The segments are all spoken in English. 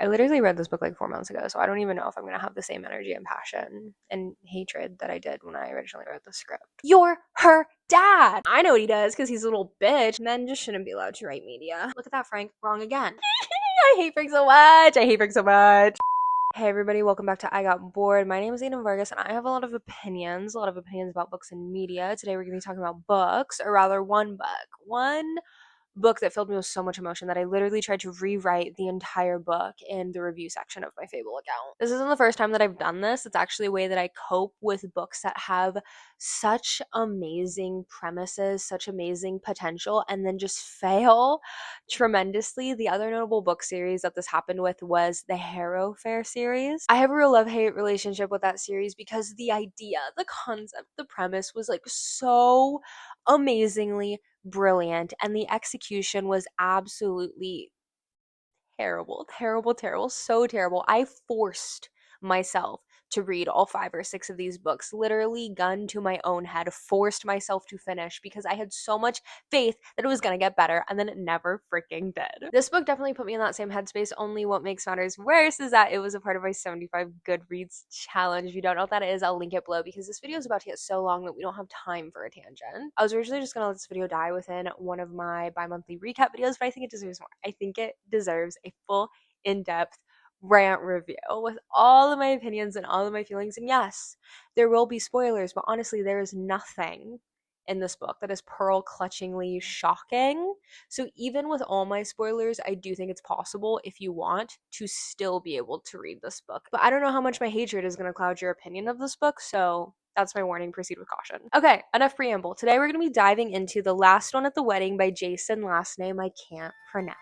I literally read this book like 4 months ago, so I don't even know if I'm gonna have the same energy and passion and hatred that I did when I originally wrote the script. You're her dad! I know what he does because he's a little bitch. Men just shouldn't be allowed to write media. Look at that, Frank. Wrong again. I hate Frank so much. I hate Frank so much. Hey everybody, welcome back to I Got Bored. My name is Adanee Vargas and I have a lot of opinions about books and media. Today we're going to be talking about books, or rather one book that filled me with so much emotion that I literally tried to rewrite the entire book in the review section of my Fable account. This isn't the first time that I've done this. It's actually a way that I cope with books that have such amazing premises, such amazing potential, and then just fail tremendously. The other notable book series that this happened with was the Harrow Fair series. I have a real love-hate relationship with that series because the idea, the concept, the premise was like so amazingly brilliant, and the execution was absolutely terrible, so terrible. I forced myself to read all 5 or 6 of these books, literally gun to my own head, forced myself to finish because I had so much faith that it was gonna get better, and then it never freaking did. This book definitely put me in that same headspace, only what makes matters worse is that it was a part of my 75 Goodreads challenge. If you don't know what that is, I'll link it below because this video is about to get so long that we don't have time for a tangent. I was originally just gonna let this video die within one of my bi-monthly recap videos, but I think it deserves more. I think it deserves a full, in-depth rant review with all of my opinions and all of my feelings. And yes, there will be spoilers, but honestly, there is nothing in this book that is pearl clutchingly shocking. So even with all my spoilers, I do think it's possible, if you want, to still be able to read this book. But I don't know how much my hatred is going to cloud your opinion of this book, so that's my warning. Proceed with caution. Okay, enough preamble. Today we're going to be diving into The Last One at the Wedding by Jason, last name I can't pronounce.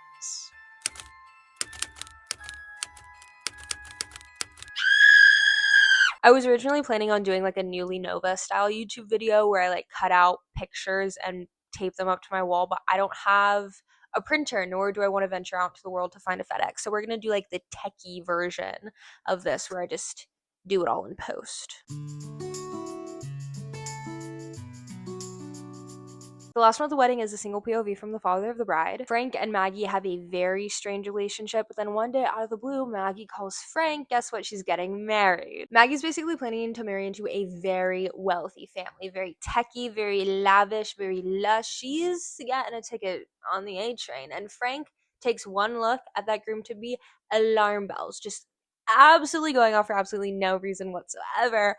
I was originally planning on doing like a Newly Nova style YouTube video where I like cut out pictures and tape them up to my wall, but I don't have a printer, nor do I want to venture out to the world to find a FedEx. So we're going to do like the techie version of this where I just do it all in post. The Last One at the Wedding is a single POV from the father of the bride. Frank and Maggie have a very strange relationship, but then one day out of the blue, Maggie calls Frank, guess what, she's getting married. Maggie's basically planning to marry into a very wealthy family, very techie, very lavish, very lush. She's getting a ticket on the A train, and Frank takes one look at that groom to be alarm bells, just absolutely going off for absolutely no reason whatsoever.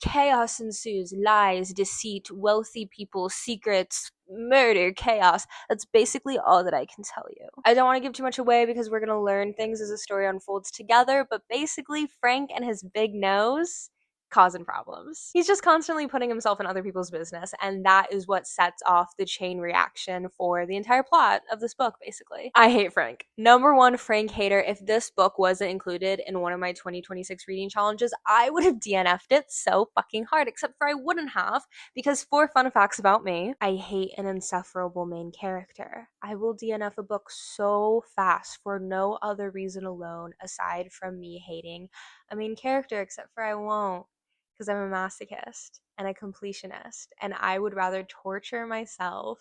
Chaos ensues, lies, deceit, wealthy people, secrets, murder, chaos. That's basically all that I can tell you. I don't want to give too much away because we're going to learn things as the story unfolds together, but basically Frank and his big nose causing problems. He's just constantly putting himself in other people's business, and that is what sets off the chain reaction for the entire plot of this book, basically. I hate Frank. Number one Frank hater. If this book wasn't included in one of my 2026 reading challenges, I would have DNF'd it so fucking hard, except for I wouldn't have, because 4 fun facts about me: I hate an insufferable main character. I will DNF a book so fast for no other reason alone aside from me hating a main character, except for I won't, because I'm a masochist and a completionist, and I would rather torture myself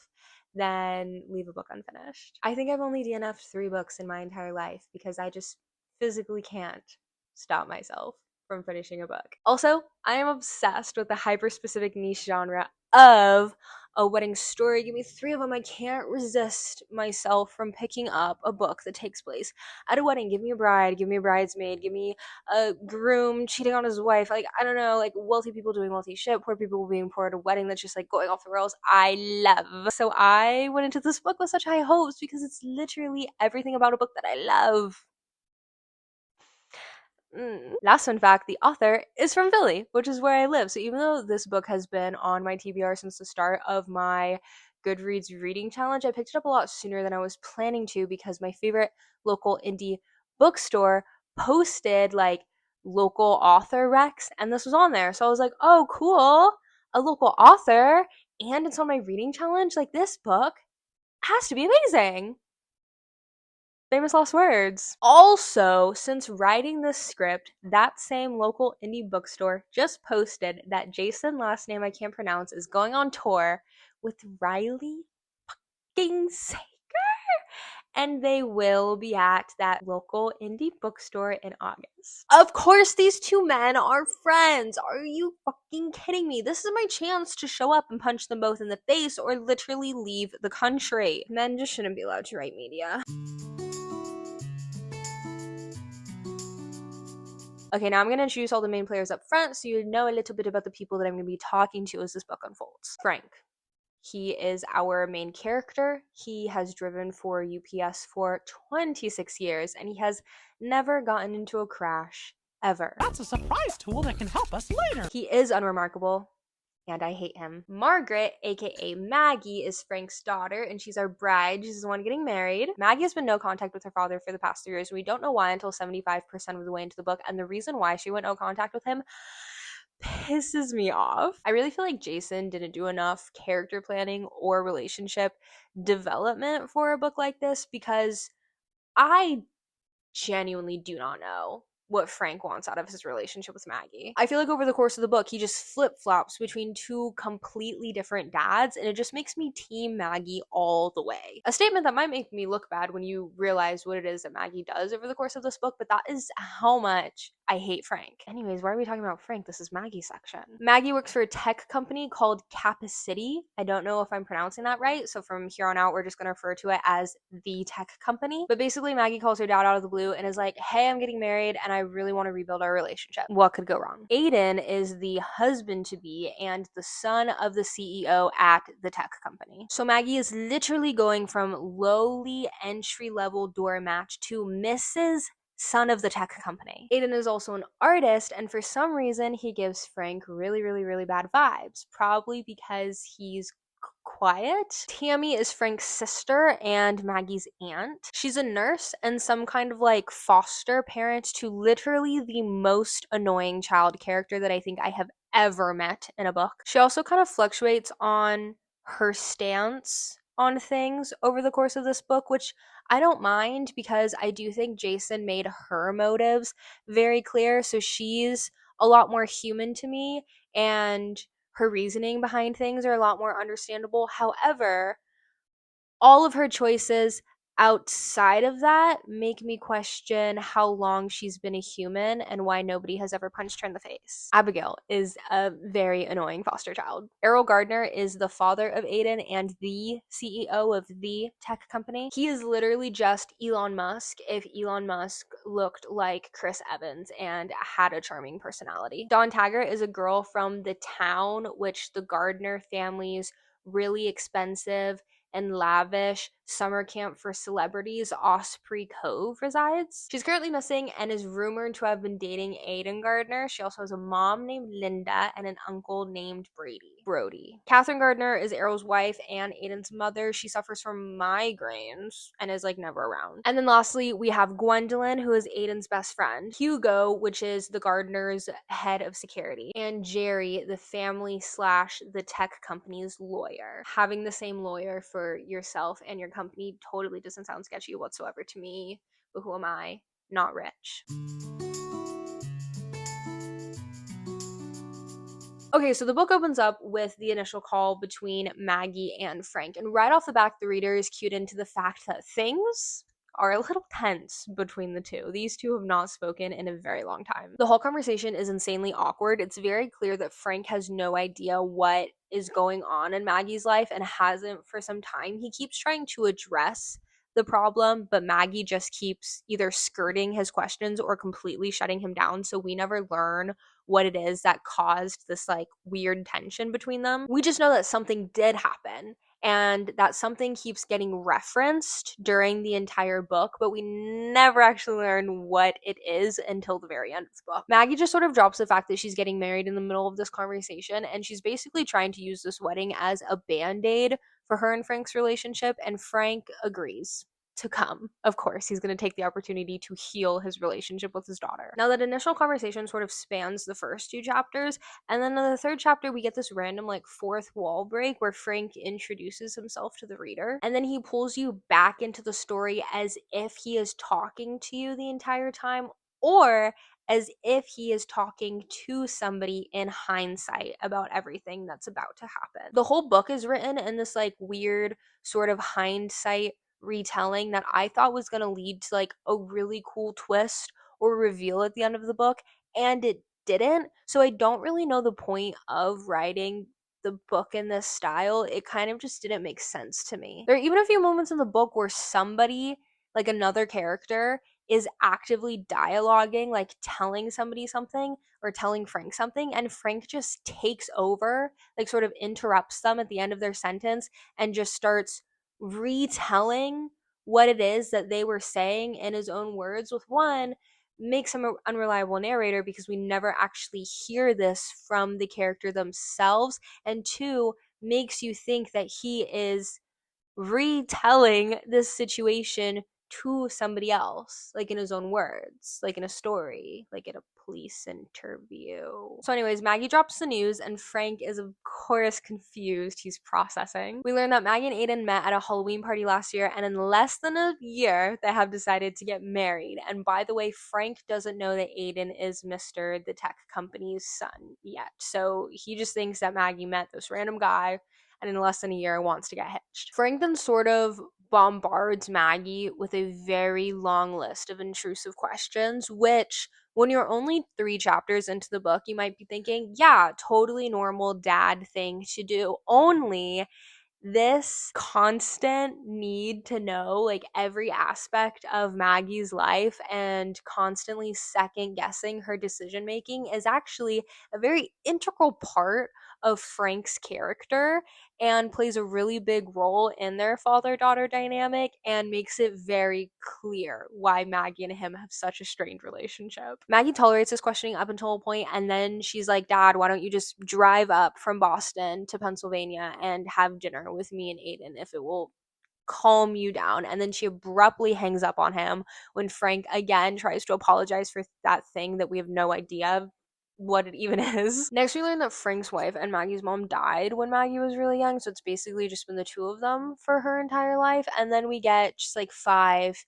than leave a book unfinished. I think I've only DNF'd 3 books in my entire life because I just physically can't stop myself from finishing a book. Also, I am obsessed with the hyper-specific niche genre of a wedding story. Give me 3 of them. I can't resist myself from picking up a book that takes place at a wedding. Give me a bride, give me a bridesmaid, give me a groom cheating on his wife. Like, I don't know, like wealthy people doing wealthy shit, poor people being poor at a wedding that's just like going off the rails. I love. So I went into this book with such high hopes because it's literally everything about a book that I love. Last fun fact, the author is from Philly, which is where I live. So even though this book has been on my TBR since the start of my Goodreads reading challenge, I picked it up a lot sooner than I was planning to because my favorite local indie bookstore posted like local author recs, and this was on there. So I was like, oh, cool, a local author, and it's on my reading challenge. Like, this book has to be amazing. Famous last words. Also, since writing this script, that same local indie bookstore just posted that Jason, last name I can't pronounce, is going on tour with Riley fucking Sager. and they will be at that local indie bookstore in August. Of course, these two men are friends. Are you fucking kidding me? This is my chance to show up and punch them both in the face or literally leave the country. Men just shouldn't be allowed to write media. Okay, now I'm going to introduce all the main players up front so you know a little bit about the people that I'm going to be talking to as this book unfolds. Frank. He is our main character. He has driven for UPS for 26 years and he has never gotten into a crash ever. That's a surprise tool that can help us later. He is unremarkable and I hate him. Margaret, aka Maggie, is Frank's daughter and she's our bride. She's the one getting married. Maggie has been no contact with her father for the past 3 years. We don't know why until 75% of the way into the book, and the reason why she went no contact with him pisses me off. I really feel like Jason didn't do enough character planning or relationship development for a book like this, because I genuinely do not know what Frank wants out of his relationship with Maggie. I feel like over the course of the book, he just flip-flops between two completely different dads, and it just makes me team Maggie all the way. A statement that might make me look bad when you realize what it is that Maggie does over the course of this book, but that is how much I hate Frank. Anyways, why are we talking about Frank? This is Maggie's section. Maggie works for a tech company called Capacity. I don't know if I'm pronouncing that right, so from here on out, we're just going to refer to it as the tech company. But basically, Maggie calls her dad out of the blue and is like, hey, I'm getting married and I really want to rebuild our relationship. What could go wrong? Aiden is the husband-to-be and the son of the CEO at the tech company. So Maggie is literally going from lowly entry-level doormat to Mrs. son of the tech company. Aiden is also an artist, and for some reason he gives Frank really bad vibes, probably because he's quiet. Tammy is Frank's sister and Maggie's aunt. She's a nurse and some kind of like foster parent to literally the most annoying child character that I think I have ever met in a book. She also kind of fluctuates on her stance on things over the course of this book, which I don't mind because I do think Jason made her motives very clear. So she's a lot more human to me, and her reasoning behind things are a lot more understandable. However, all of her choices outside of that make me question how long she's been a human and why nobody has ever punched her in the face. Abigail is a very annoying foster child. Errol Gardner is the father of Aiden and the CEO of the tech company. He is literally just Elon Musk if Elon Musk looked like Chris Evans and had a charming personality. Dawn Taggart is a girl from the town which the Gardner family's really expensive and lavish summer camp for celebrities, Osprey Cove, resides. She's currently missing and is rumored to have been dating Aiden Gardner. She also has a mom named Linda and an uncle named Brody. Catherine Gardner is Errol's wife and Aiden's mother. She suffers from migraines and is like never around. And then lastly, we have Gwendolyn, who is Aiden's best friend, Hugo, which is the Gardner's head of security, and Jerry, the family slash the tech company's lawyer. Having the same lawyer for yourself and your company totally doesn't sound sketchy whatsoever to me, but who am I? Not rich. Okay, so the book opens up with the initial call between Maggie and Frank, and right off the bat, the reader is cued into the fact that things are a little tense between the two. These two have not spoken in a very long time. The whole conversation is insanely awkward. It's very clear that Frank has no idea what is going on in Maggie's life and hasn't for some time. He keeps trying to address the problem, but Maggie just keeps either skirting his questions or completely shutting him down, so we never learn what it is that caused this like weird tension between them. We just know that something did happen, and that something keeps getting referenced during the entire book, but we never actually learn what it is until the very end of the book. Maggie just sort of drops the fact that she's getting married in the middle of this conversation, and she's basically trying to use this wedding as a band-aid for her and Frank's relationship, and Frank agrees to come. Of course, he's going to take the opportunity to heal his relationship with his daughter. Now, that initial conversation sort of spans the first 2 chapters, and then in the 3rd chapter, we get this random like 4th wall break where Frank introduces himself to the reader, and then he pulls you back into the story as if he is talking to you the entire time, or as if he is talking to somebody in hindsight about everything that's about to happen. The whole book is written in this like weird sort of hindsight retelling that I thought was going to lead to like a really cool twist or reveal at the end of the book, and it didn't. So I don't really know the point of writing the book in this style. It kind of just didn't make sense to me. There are even a few moments in the book where somebody, like another character, is actively dialoguing, like telling somebody something or telling Frank something, and Frank just takes over, like sort of interrupts them at the end of their sentence and just starts retelling what it is that they were saying in his own words. With one, makes him an unreliable narrator because we never actually hear this from the character themselves, and two, makes you think that he is retelling this situation to somebody else, like in his own words, like in a story, like in a police interview. So anyways, Maggie drops the news and Frank is of course confused. He's processing. We learn that Maggie and Aiden met at a Halloween party last year, and in less than a year they have decided to get married. And by the way, Frank doesn't know that Aiden is Mr. the tech company's son yet, so he just thinks that Maggie met this random guy and in less than a year wants to get hitched. Frank then sort of bombards Maggie with a very long list of intrusive questions, which, when you're only 3 chapters into the book, you might be thinking, yeah, totally normal dad thing to do. Only this constant need to know like every aspect of Maggie's life and constantly second guessing her decision making is actually a very integral part of Frank's character and plays a really big role in their father-daughter dynamic and makes it very clear why Maggie and him have such a strained relationship. Maggie tolerates this questioning up until a point, and then she's like, Dad, why don't you just drive up from Boston to Pennsylvania and have dinner with me and Aiden if it will calm you down. And then she abruptly hangs up on him when Frank again tries to apologize for that thing that we have no idea what it even is. Next, we learn that Frank's wife and Maggie's mom died when Maggie was really young, so it's basically just been the two of them for her entire life. And then we get just like 5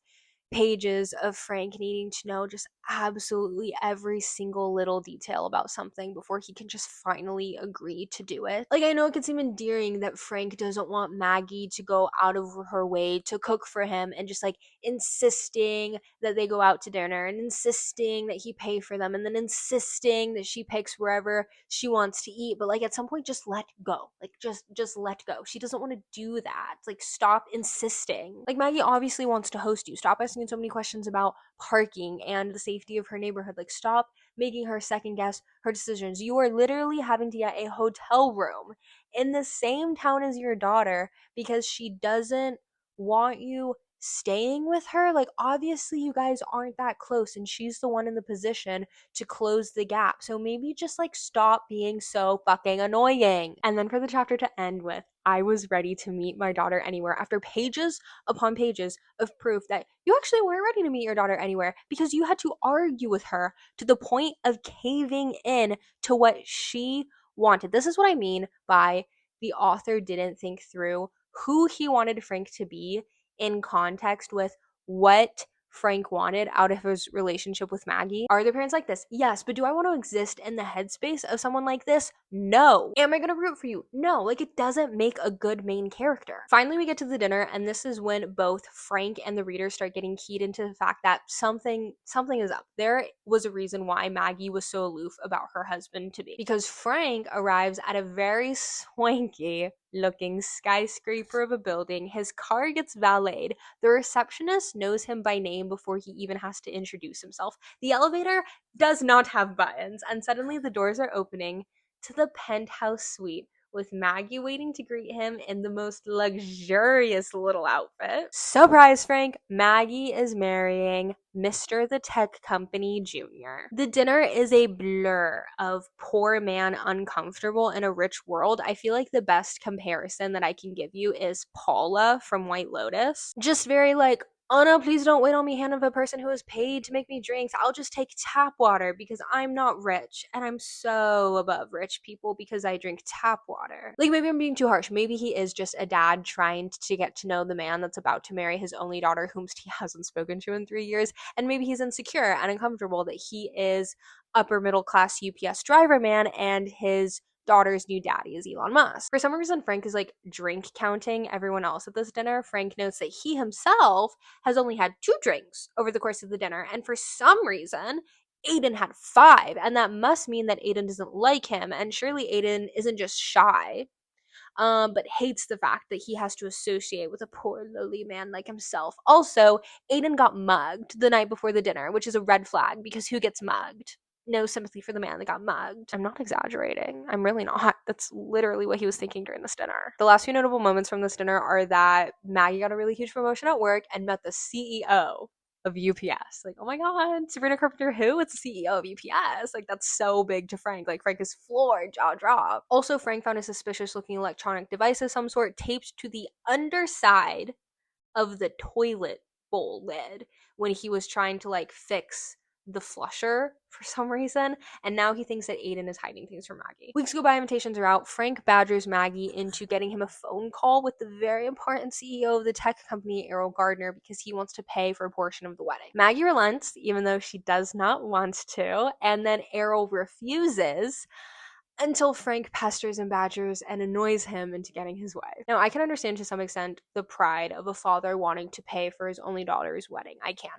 pages of Frank needing to know just absolutely every single little detail about something before he can just finally agree to do it. Like, I know it could seem endearing that Frank doesn't want Maggie to go out of her way to cook for him and just like insisting that they go out to dinner and insisting that he pay for them and then insisting that she picks wherever she wants to eat, but like at some point just let go. Like just let go. She doesn't want to do that. Like, stop insisting. Like, Maggie obviously wants to host you. Stop asking so many questions about parking and the safety of her neighborhood. Like, stop making her second guess her decisions. You are literally having to get a hotel room in the same town as your daughter because she doesn't want you staying with her. Like, obviously you guys aren't that close and she's the one in the position to close the gap. So maybe just like stop being so fucking annoying. And then for the chapter to end with, I was ready to meet my daughter anywhere, after pages upon pages of proof that you actually weren't ready to meet your daughter anywhere because you had to argue with her to the point of caving in to what she wanted. This is what I mean by the author didn't think through who he wanted Frank to be in context with what Frank wanted out of his relationship with Maggie. Are their parents like this? Yes, but do I want to exist in the headspace of someone like this? No. Am I gonna root for you? No. Like, it doesn't make a good main character. Finally, we get to the dinner, and this is when both Frank and the reader start getting keyed into the fact that something is up. There was a reason why Maggie was so aloof about her husband to be, because Frank arrives at a very swanky looking skyscraper of a building. His car gets valeted. The receptionist knows him by name before he even has to introduce himself. The elevator does not have buttons, and suddenly the doors are opening to the penthouse suite with Maggie waiting to greet him in the most luxurious little outfit. Surprise, Frank! Maggie is marrying Mr. the Tech Company Jr. The dinner is a blur of poor man uncomfortable in a rich world. I feel like the best comparison that I can give you is Paula from White Lotus. Just very like, oh no, please don't wait on me, hand of a person who is paid to make me drinks. I'll just take tap water because I'm not rich. And I'm so above rich people because I drink tap water. Like, maybe I'm being too harsh. Maybe he is just a dad trying to get to know the man that's about to marry his only daughter, whom he hasn't spoken to in 3 years. And maybe he's insecure and uncomfortable that he is upper middle class UPS driver man and his daughter's new daddy is Elon Musk. For some reason, Frank is like drink counting everyone else at this dinner. Frank notes that he himself has only had 2 drinks over the course of the dinner, and for some reason, Aiden had 5, and that must mean that Aiden doesn't like him, and surely Aiden isn't just shy, but hates the fact that he has to associate with a poor lowly man like himself. Also, Aiden got mugged the night before the dinner, which is a red flag because who gets mugged? No sympathy for the man that got mugged. I'm not exaggerating. I'm really not. That's literally what he was thinking during this dinner. The last few notable moments from this dinner are that Maggie got a really huge promotion at work and met the CEO of UPS. Like, oh my god, Sabrina Carpenter who? It's the CEO of UPS. Like, that's so big to Frank. Like, Frank is floored, jaw drop. Also, Frank found a suspicious looking electronic device of some sort taped to the underside of the toilet bowl lid when he was trying to like fix the flusher for some reason, and now he thinks that Aiden is hiding things from Maggie. Weeks go by, invitations are out. Frank badgers Maggie into getting him a phone call with the very important CEO of the tech company, Errol Gardner, because he wants to pay for a portion of the wedding. Maggie relents, even though she does not want to, and then Errol refuses until Frank pesters and badgers and annoys him into getting his way. Now, I can understand to some extent the pride of a father wanting to pay for his only daughter's wedding. I can.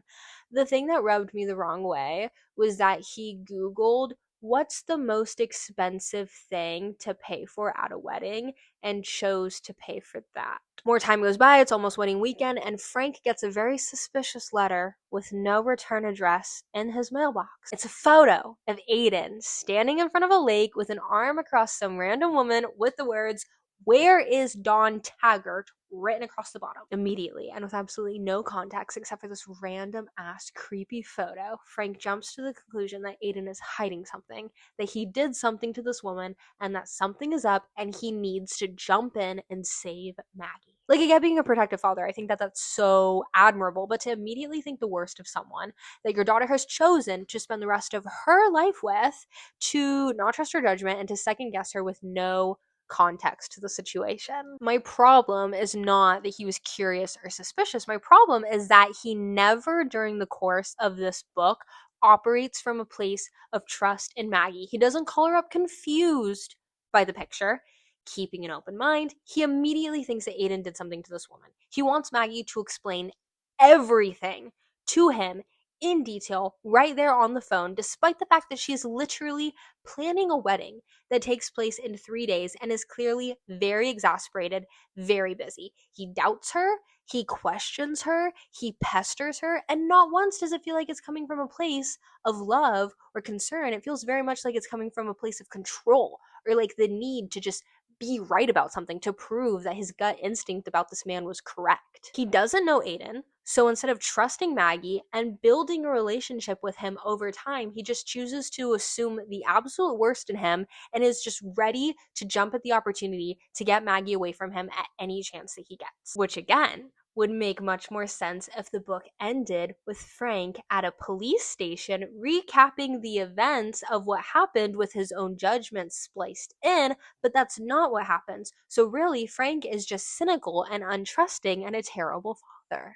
The thing that rubbed me the wrong way was that he Googled what's the most expensive thing to pay for at a wedding and chose to pay for that. More time goes by, it's almost wedding weekend, and Frank gets a very suspicious letter with no return address in his mailbox. It's a photo of Aiden standing in front of a lake with an arm across some random woman with the words, "Where is Dawn Taggart?" written across the bottom. Immediately, and with absolutely no context except for this random ass creepy photo, Frank jumps to the conclusion that Aiden is hiding something, that he did something to this woman, and that something is up, and he needs to jump in and save Maggie. Like, again, being a protective father, I think that that's so admirable, but to immediately think the worst of someone that your daughter has chosen to spend the rest of her life with, to not trust her judgment and to second guess her with no context to the situation. My problem is not that he was curious or suspicious. My problem is that he never, during the course of this book, operates from a place of trust in Maggie. He doesn't call her up confused by the picture. Keeping an open mind, he immediately thinks that Aiden did something to this woman. He wants Maggie to explain everything to him in detail right there on the phone, despite the fact that she is literally planning a wedding that takes place in 3 days and is clearly very exasperated, very busy. He doubts her, he questions her, he pesters her, and not once does it feel like it's coming from a place of love or concern. It feels very much like it's coming from a place of control, or like the need to just be right about something, to prove that his gut instinct about this man was correct. He doesn't know Aiden, so instead of trusting Maggie and building a relationship with him over time, he just chooses to assume the absolute worst in him and is just ready to jump at the opportunity to get Maggie away from him at any chance that he gets. Which again, would make much more sense if the book ended with Frank at a police station recapping the events of what happened with his own judgment spliced in, but that's not what happens. So really, Frank is just cynical and untrusting and a terrible father.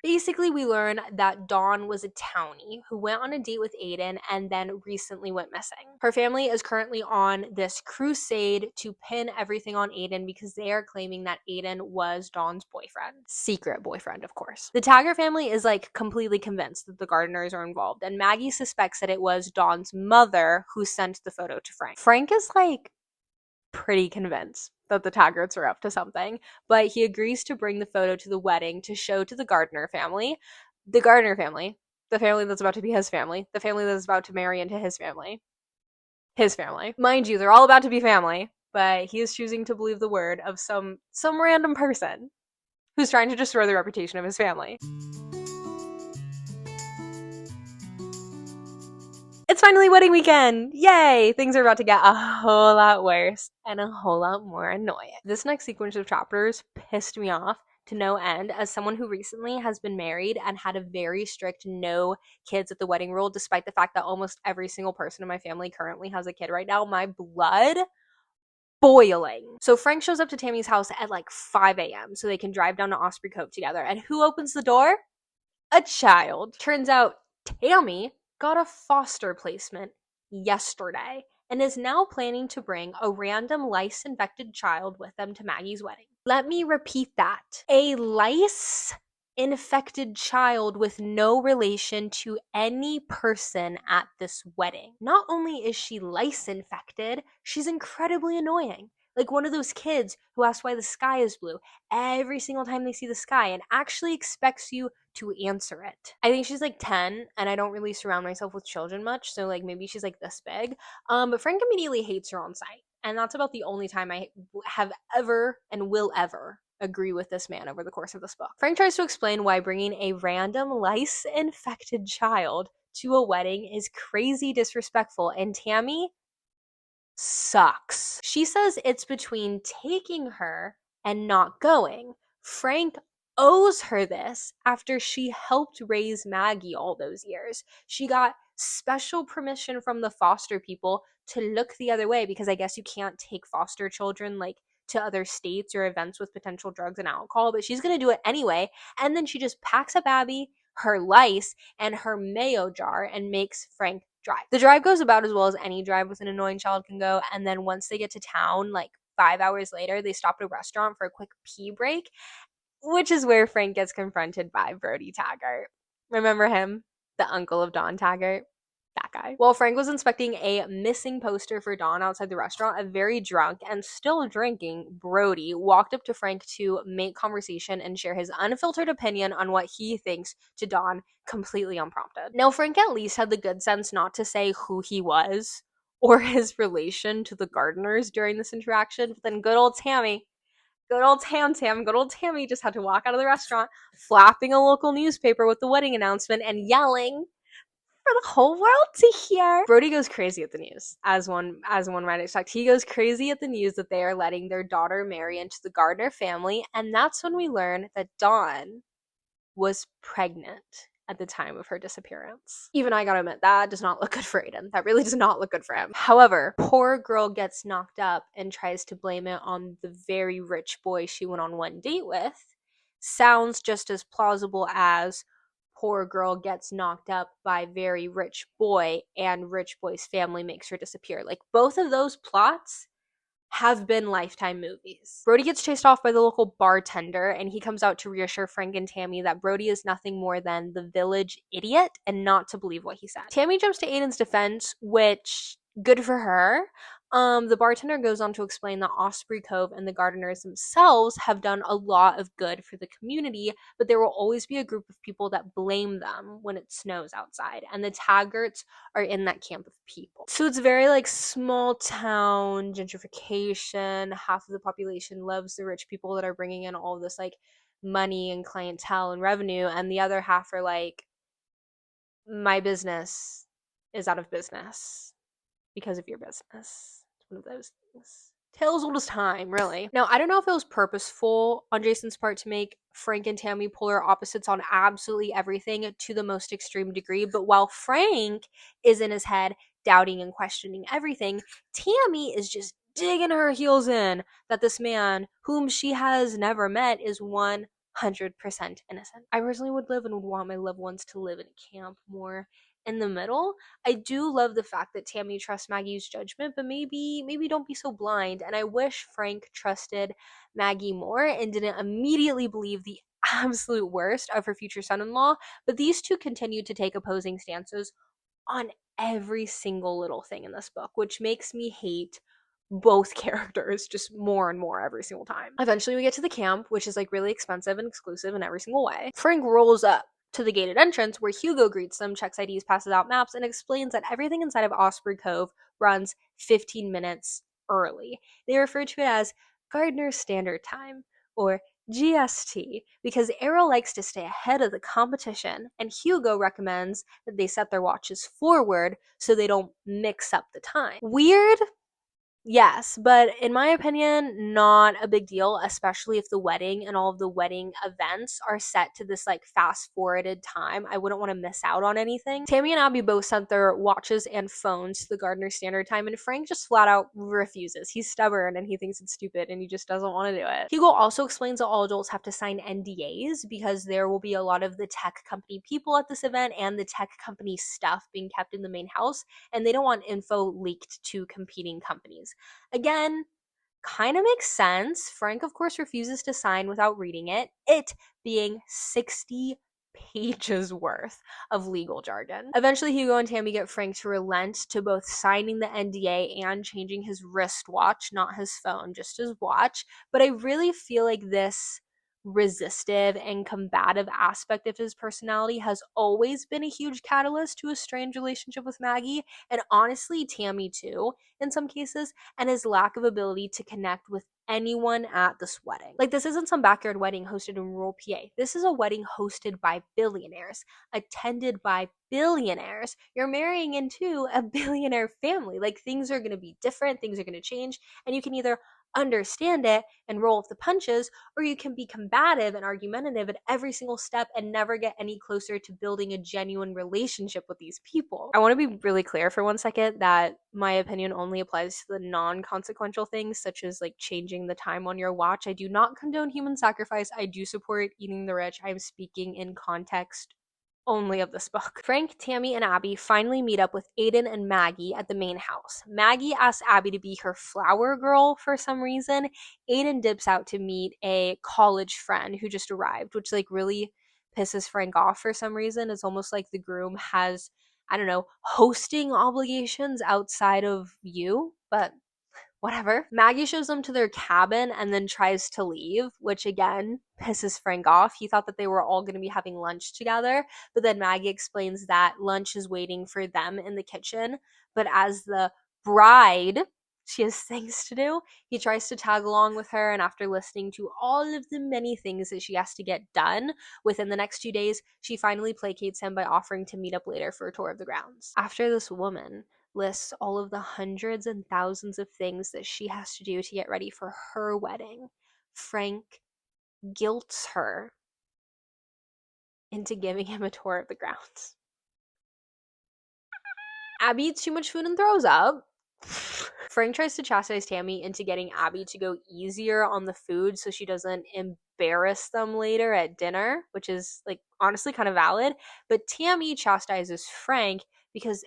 Basically, we learn that Dawn was a townie who went on a date with Aiden and then recently went missing. Her family is currently on this crusade to pin everything on Aiden because they are claiming that Aiden was Dawn's boyfriend. Secret boyfriend, of course. The Taggart family is like completely convinced that the Gardners are involved, and Maggie suspects that it was Dawn's mother who sent the photo to Frank. Frank is like pretty convinced that the Taggarts are up to something, but he agrees to bring the photo to the wedding to show to the Gardner family. The Gardner family, the family that's about to be his family, the family that's about to marry into his family. His family. Mind you, they're all about to be family, but he is choosing to believe the word of some random person who's trying to destroy the reputation of his family. It's finally wedding weekend! Yay! Things are about to get a whole lot worse and a whole lot more annoying. This next sequence of chapters pissed me off to no end as someone who recently has been married and had a very strict no kids at the wedding rule, despite the fact that almost every single person in my family currently has a kid right now. My blood boiling. So Frank shows up to Tammy's house at like 5 a.m. so they can drive down to Osprey Cove together. And who opens the door? A child. Turns out Tammy got a foster placement yesterday. and is now planning to bring a random lice-infected child with them to Maggie's wedding. Let me repeat that. A lice-infected child with no relation to any person at this wedding. Not only is she lice-infected, she's incredibly annoying. Like one of those kids who asks why the sky is blue every single time they see the sky and actually expects you to answer it. I think she's like 10, and I don't really surround myself with children much, so like maybe she's like this big. But Frank immediately hates her on sight. And that's about the only time I have ever and will ever agree with this man over the course of this book. Frank tries to explain why bringing a random lice-infected child to a wedding is crazy disrespectful, and Tammy sucks. She says it's between taking her and not going. Frank owes her this after she helped raise Maggie all those years. She got special permission from the foster people to look the other way because I guess you can't take foster children like to other states or events with potential drugs and alcohol, but she's going to do it anyway. And then she just packs up Abby, her lice, and her mayo jar and makes Frank drive. The drive goes about as well as any drive with an annoying child can go. And then once they get to town, like 5 hours later, they stop at a restaurant for a quick pee break, which is where Frank gets confronted by Brody Taggart. Remember him? The uncle of Don Taggart? That guy. While Frank was inspecting a missing poster for Dawn outside the restaurant, a very drunk and still drinking Brody walked up to Frank to make conversation and share his unfiltered opinion on what he thinks to Dawn completely unprompted. Now, Frank at least had the good sense not to say who he was or his relation to the gardeners during this interaction, but then good old Tammy good old Tammy just had to walk out of the restaurant flapping a local newspaper with the wedding announcement and yelling for the whole world to hear. Brody goes crazy at the news, as one might expect. He goes crazy at the news that they are letting their daughter marry into the Gardner family, and that's when we learn that Dawn was pregnant at the time of her disappearance. Even I gotta admit, that does not look good for Aiden. That really does not look good for him. However, poor girl gets knocked up and tries to blame it on the very rich boy she went on one date with. Sounds just as plausible as poor girl gets knocked up by very rich boy and rich boy's family makes her disappear. Like, both of those plots have been Lifetime movies. Brody gets chased off by the local bartender, and he comes out to reassure Frank and Tammy that Brody is nothing more than the village idiot and not to believe what he said. Tammy jumps to Aiden's defense, which, good for her. The bartender goes on to explain that Osprey Cove and the gardeners themselves have done a lot of good for the community, but there will always be a group of people that blame them when it snows outside, and the Taggarts are in that camp of people. So it's very like small town gentrification. Half of the population loves the rich people that are bringing in all this like money and clientele and revenue, and the other half are like, my business is out of business because of your business. One of those things. Tales old as time, really. Now, I don't know if it was purposeful on Jason's part to make Frank and Tammy polar opposites on absolutely everything to the most extreme degree, but while Frank is in his head doubting and questioning everything, Tammy is just digging her heels in that this man, whom she has never met, is 100% innocent. I personally would live and would want my loved ones to live in a camp more in the middle. I do love the fact that Tammy trusts Maggie's judgment, but maybe don't be so blind. And I wish Frank trusted Maggie more and didn't immediately believe the absolute worst of her future son-in-law. But these two continued to take opposing stances on every single little thing in this book, which makes me hate both characters just more and more every single time. Eventually we get to the camp, which is like really expensive and exclusive in every single way. Frank rolls up to the gated entrance where Hugo greets them, checks IDs, passes out maps, and explains that everything inside of Osprey Cove runs 15 minutes early. They refer to it as Gardner Standard Time, or GST, because Errol likes to stay ahead of the competition, and Hugo recommends that they set their watches forward so they don't mix up the time. Weird, Yes, but in my opinion, not a big deal, especially if the wedding and all of the wedding events are set to this like fast forwarded time. I wouldn't want to miss out on anything. Tammy and Abby both sent their watches and phones to the Gardner Standard Time, and Frank just flat out refuses. He's stubborn and he thinks it's stupid and he just doesn't want to do it. Hugo also explains that all adults have to sign NDAs because there will be a lot of the tech company people at this event and the tech company stuff being kept in the main house, and they don't want info leaked to competing companies. Again, kind of makes sense. Frank, of course, refuses to sign without reading it being 60 pages worth of legal jargon. Eventually, Hugo and Tammy get Frank to relent to both signing the NDA and changing his wristwatch, not his phone, just his watch. But I really feel like this resistive and combative aspect of his personality has always been a huge catalyst to a strained relationship with Maggie, and honestly, Tammy too, in some cases, and his lack of ability to connect with anyone at this wedding. Like, this isn't some backyard wedding hosted in rural PA. This is a wedding hosted by billionaires, attended by billionaires. You're marrying into a billionaire family. Like, things are going to be different, things are going to change, and you can either understand it and roll with the punches, or you can be combative and argumentative at every single step and never get any closer to building a genuine relationship with these people. I want to be really clear for one second that my opinion only applies to the non-consequential things, such as like changing the time on your watch. I do not condone human sacrifice. I do support eating the rich. I'm speaking in context only of this book. Frank, Tammy, and Abby finally meet up with Aiden and Maggie at the main house. Maggie asks Abby to be her flower girl for some reason. Aiden dips out to meet a college friend who just arrived, which like really pisses Frank off for some reason. It's almost like the groom has, I don't know, hosting obligations outside of you, but whatever. Maggie shows them to their cabin and then tries to leave, which again pisses Frank off. He thought that they were all going to be having lunch together, but then Maggie explains that lunch is waiting for them in the kitchen. But as the bride, she has things to do. He tries to tag along with her, and after listening to all of the many things that she has to get done within the next 2 days, she finally placates him by offering to meet up later for a tour of the grounds. After this woman lists all of the hundreds and thousands of things that she has to do to get ready for her wedding, Frank guilts her into giving him a tour of the grounds. Abby eats too much food and throws up. Frank tries to chastise Tammy into getting Abby to go easier on the food so she doesn't embarrass them later at dinner, which is like honestly kind of valid. But Tammy chastises Frank because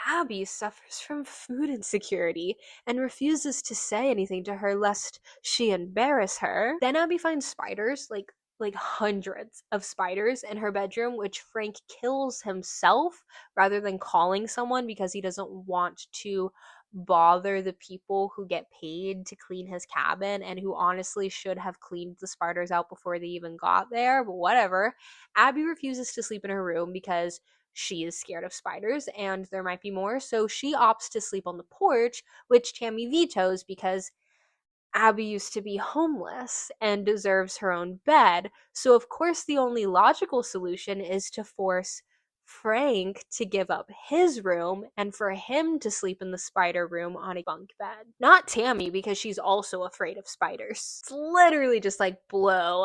Abby suffers from food insecurity and refuses to say anything to her lest she embarrass her. Then Abby finds spiders, like hundreds of spiders in her bedroom, which Frank kills himself rather than calling someone because he doesn't want to bother the people who get paid to clean his cabin and who honestly should have cleaned the spiders out before they even got there, but whatever. Abby refuses to sleep in her room because she is scared of spiders and there might be more, so she opts to sleep on the porch, which Tammy vetoes because Abby used to be homeless and deserves her own bed. So, of course, the only logical solution is to force Frank to give up his room and for him to sleep in the spider room on a bunk bed. Not Tammy, because she's also afraid of spiders. It's literally just like blow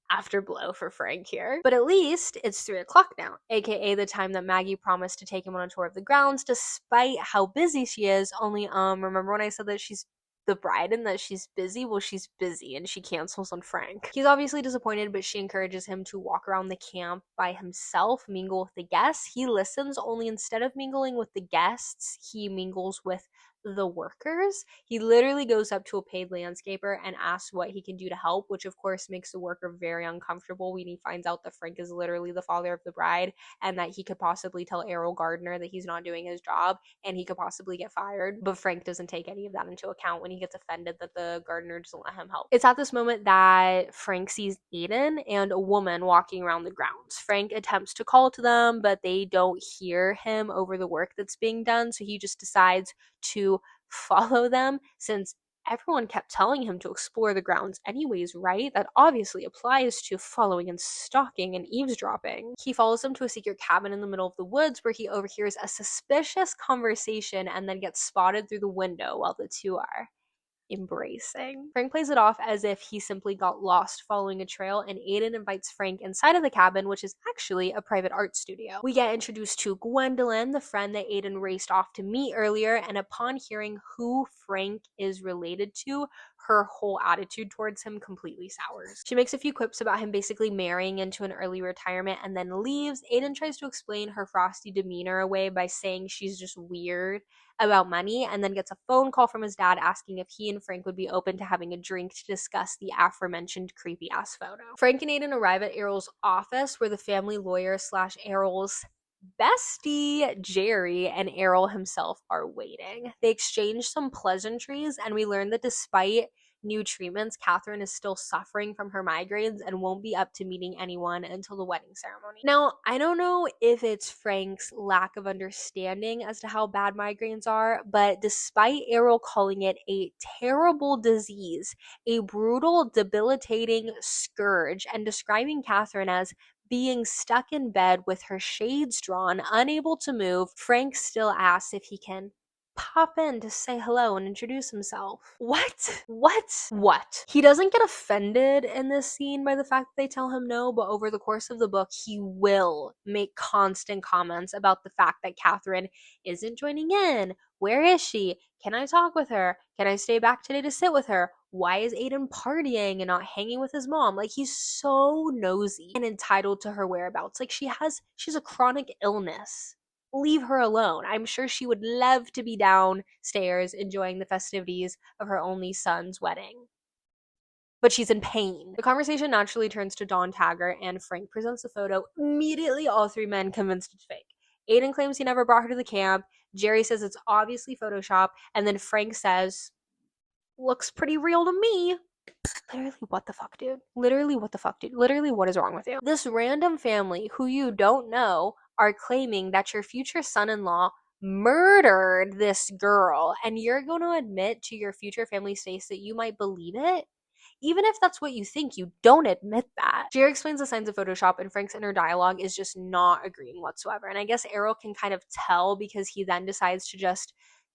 after blow for Frank here. But at least it's 3 o'clock now, aka the time that Maggie promised to take him on a tour of the grounds, despite how busy she is. Only, remember when I said that she's the bride and that she's busy? Well, she's busy and she cancels on Frank. He's obviously disappointed, but she encourages him to walk around the camp by himself, mingle with the guests. He listens, only instead of mingling with the guests, he mingles with the workers. He literally goes up to a paid landscaper and asks what he can do to help, which of course makes the worker very uncomfortable when he finds out that Frank is literally the father of the bride and that he could possibly tell Errol Gardner that he's not doing his job and he could possibly get fired. But Frank doesn't take any of that into account when he gets offended that the gardener doesn't let him help. It's at this moment that Frank sees Aiden and a woman walking around the grounds. Frank attempts to call to them, but they don't hear him over the work that's being done, so he just decides to follow them since everyone kept telling him to explore the grounds anyways, right? That obviously applies to following and stalking and eavesdropping. He follows them to a secret cabin in the middle of the woods where he overhears a suspicious conversation and then gets spotted through the window while the two are embracing. Frank plays it off as if he simply got lost following a trail, and Aiden invites Frank inside of the cabin, which is actually a private art studio. We get introduced to Gwendolyn, the friend that Aiden raced off to meet earlier, and upon hearing who Frank is related to, her whole attitude towards him completely sours. She makes a few quips about him basically marrying into an early retirement and then leaves. Aiden tries to explain her frosty demeanor away by saying she's just weird about money, and then gets a phone call from his dad asking if he and Frank would be open to having a drink to discuss the aforementioned creepy ass photo. Frank and Aiden arrive at Errol's office where the family lawyer slash Errol's bestie Jerry and Errol himself are waiting. They exchange some pleasantries, and we learn that despite new treatments, Catherine is still suffering from her migraines and won't be up to meeting anyone until the wedding ceremony. Now, I don't know if it's Frank's lack of understanding as to how bad migraines are, but despite Errol calling it a terrible disease, a brutal, debilitating scourge, and describing Catherine as being stuck in bed with her shades drawn, unable to move, Frank still asks if he can pop in to say hello and introduce himself. What? What? He doesn't get offended in this scene by the fact that they tell him no, but over the course of the book, he will make constant comments about the fact that Catherine isn't joining in. Where is she? Can I talk with her? Can I stay back today to sit with her? Why is Aiden partying and not hanging with his mom? Like, he's so nosy and entitled to her whereabouts. Like, she's a chronic illness. Leave her alone. I'm sure she would love to be downstairs enjoying the festivities of her only son's wedding. But she's in pain. The conversation naturally turns to Dawn Taggart, and Frank presents the photo. Immediately, all three men convinced it's fake. Aiden claims he never brought her to the camp. Jerry says it's obviously Photoshop. And then Frank says, looks pretty real to me. Literally, what the fuck, dude? Literally, what the fuck, dude? Literally, what is wrong with you? This random family who you don't know are claiming that your future son-in-law murdered this girl, and you're going to admit to your future family's face that you might believe it? Even if that's what you think, you don't admit that. Jerry explains the signs of Photoshop, and Frank's inner dialogue is just not agreeing whatsoever. And I guess Errol can kind of tell because he then decides to just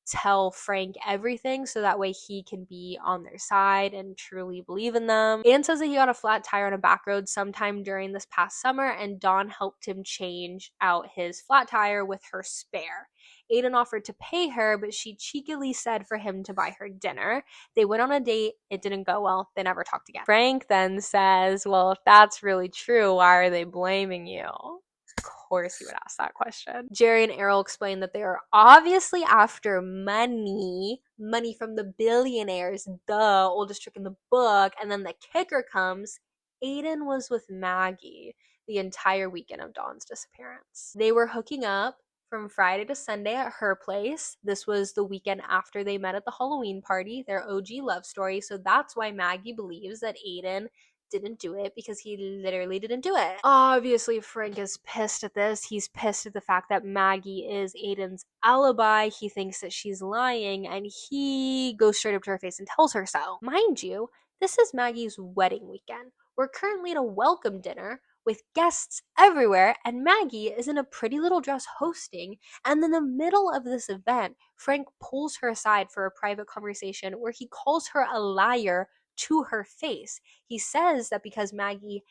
tell Frank everything so that way he can be on their side and truly believe in them. Aiden says that he got a flat tire on a back road sometime during this past summer, and Dawn helped him change out his flat tire with her spare. Aiden offered to pay her, but she cheekily said for him to buy her dinner. They went on a date. It didn't go well. They never talked again. Frank then says, well, if that's really true, why are they blaming you? Of course he would ask that question. Jerry and Errol explain that they are obviously after money from the billionaires, the oldest trick in the book. And then the kicker comes, Aiden was with Maggie the entire weekend of Dawn's disappearance. They were hooking up from Friday to Sunday at her place. This was the weekend after they met at the Halloween party, their OG love story. So that's why Maggie believes that Aiden didn't do it, because he literally didn't do it. Obviously, Frank is pissed at this. He's pissed at the fact that Maggie is Aiden's alibi. He thinks that she's lying, and he goes straight up to her face and tells her so. Mind you, this is Maggie's wedding weekend. We're currently at a welcome dinner with guests everywhere, and Maggie is in a pretty little dress hosting, and in the middle of this event, Frank pulls her aside for a private conversation where he calls her a liar to her face. He says that because Maggie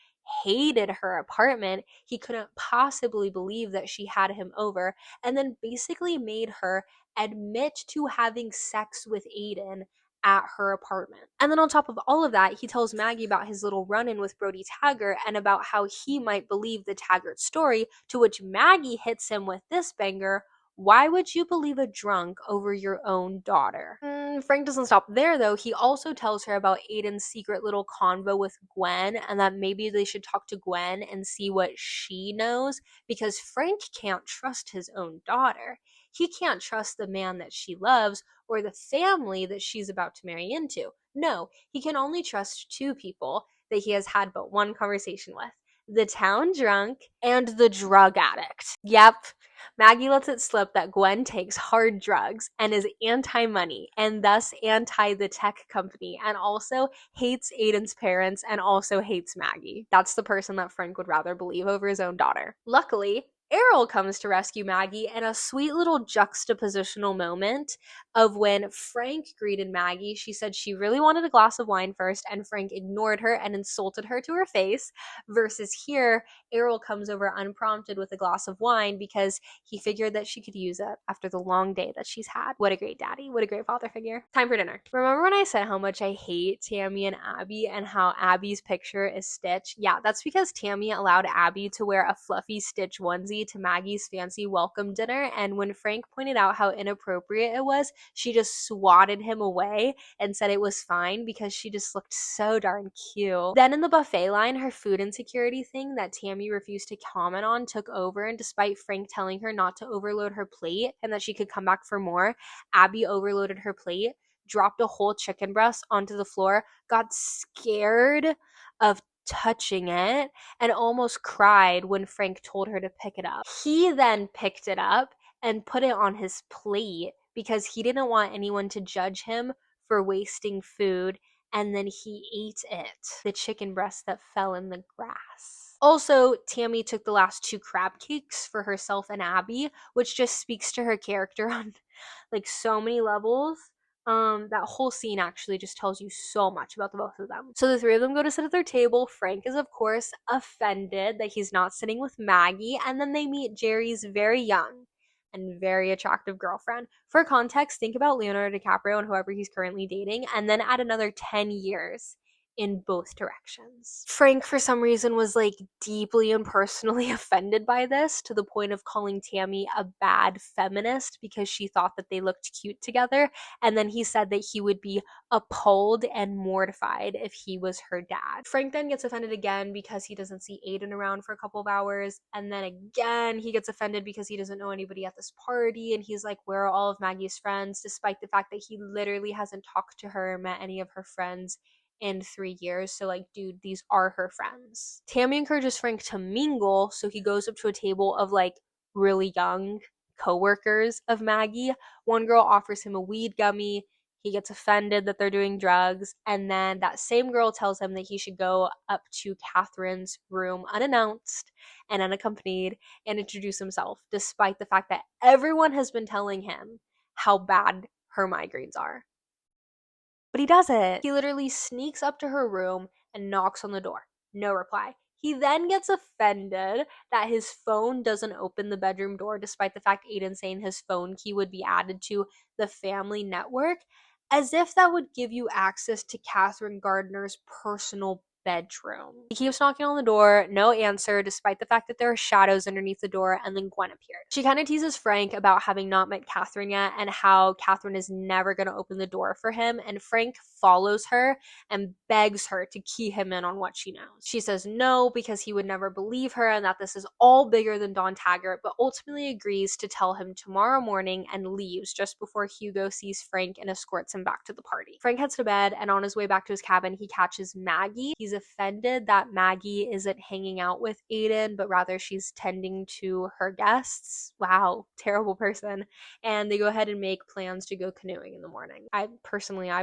hated her apartment, he couldn't possibly believe that she had him over, and then basically made her admit to having sex with Aiden at her apartment. And then on top of all of that, he tells Maggie about his little run-in with Brody Taggart and about how he might believe the Taggart story, to which Maggie hits him with this banger: why would you believe a drunk over your own daughter? Frank doesn't stop there, though. He also tells her about Aiden's secret little convo with Gwen, and that maybe they should talk to Gwen and see what she knows, because Frank can't trust his own daughter. He can't trust the man that she loves or the family that she's about to marry into. No, he can only trust two people that he has had but one conversation with. the town drunk, and the drug addict. Yep. Maggie lets it slip that Gwen takes hard drugs and is anti-money and thus anti the tech company and also hates Aiden's parents and also hates Maggie. That's the person that Frank would rather believe over his own daughter. Luckily, Errol comes to rescue Maggie in a sweet little juxtapositional moment of when Frank greeted Maggie. She said she really wanted a glass of wine first, and Frank ignored her and insulted her to her face, versus here, Errol comes over unprompted with a glass of wine because he figured that she could use it after the long day that she's had. What a great daddy. What a great father figure. Time for dinner. Remember when I said how much I hate Tammy and Abby and how Abby's picture is Stitch? Yeah, that's because Tammy allowed Abby to wear a fluffy Stitch onesie to Maggie's fancy welcome dinner, and when Frank pointed out how inappropriate it was, she just swatted him away and said it was fine because she just looked so darn cute. Then in the buffet line, her food insecurity thing that Tammy refused to comment on took over, and despite Frank telling her not to overload her plate and that she could come back for more, Abby overloaded her plate, dropped a whole chicken breast onto the floor, got scared of touching it, and almost cried when Frank told her to pick it up. He then picked it up and put it on his plate because he didn't want anyone to judge him for wasting food, and then he ate it, the chicken breast that fell in the grass. Also, Tammy took the last 2 crab cakes for herself and Abby, which just speaks to her character on like so many levels. That whole scene actually just tells you so much about the both of them. So the 3 of them go to sit at their table. Frank is, of course, offended that he's not sitting with Maggie, and then they meet Jerry's very young and very attractive girlfriend. For context, think about Leonardo DiCaprio and whoever he's currently dating, and then add another 10 years in both directions. Frank, for some reason, was like deeply and personally offended by this, to the point of calling Tammy a bad feminist because she thought that they looked cute together. And then he said that he would be appalled and mortified if he was her dad. Frank then gets offended again because he doesn't see Aiden around for a couple of hours. And then again, he gets offended because he doesn't know anybody at this party. And he's like, where are all of Maggie's friends? Despite the fact that he literally hasn't talked to her or met any of her friends in 3 years. So like, dude, these are her friends. Tammy encourages Frank to mingle, so he goes up to a table of like really young co-workers of Maggie. One girl offers him a weed gummy. He gets offended that they're doing drugs, and then that same girl tells him that he should go up to Catherine's room unannounced and unaccompanied and introduce himself, despite the fact that everyone has been telling him how bad her migraines are. But he doesn't. He literally sneaks up to her room and knocks on the door. No reply. He then gets offended that his phone doesn't open the bedroom door, despite the fact Aiden's saying his phone key would be added to the family network, as if that would give you access to Catherine Gardner's personal bedroom. He keeps knocking on the door, no answer, despite the fact that there are shadows underneath the door, and then Gwen appeared. She kind of teases Frank about having not met Catherine yet and how Catherine is never going to open the door for him, and Frank follows her and begs her to key him in on what she knows. She says no because he would never believe her and that this is all bigger than Don Taggart, but ultimately agrees to tell him tomorrow morning and leaves just before Hugo sees Frank and escorts him back to the party. Frank heads to bed, and on his way back to his cabin, he catches Maggie. He's offended that Maggie isn't hanging out with Aiden, but rather she's tending to her guests. Wow, terrible person. And they go ahead and make plans to go canoeing in the morning. I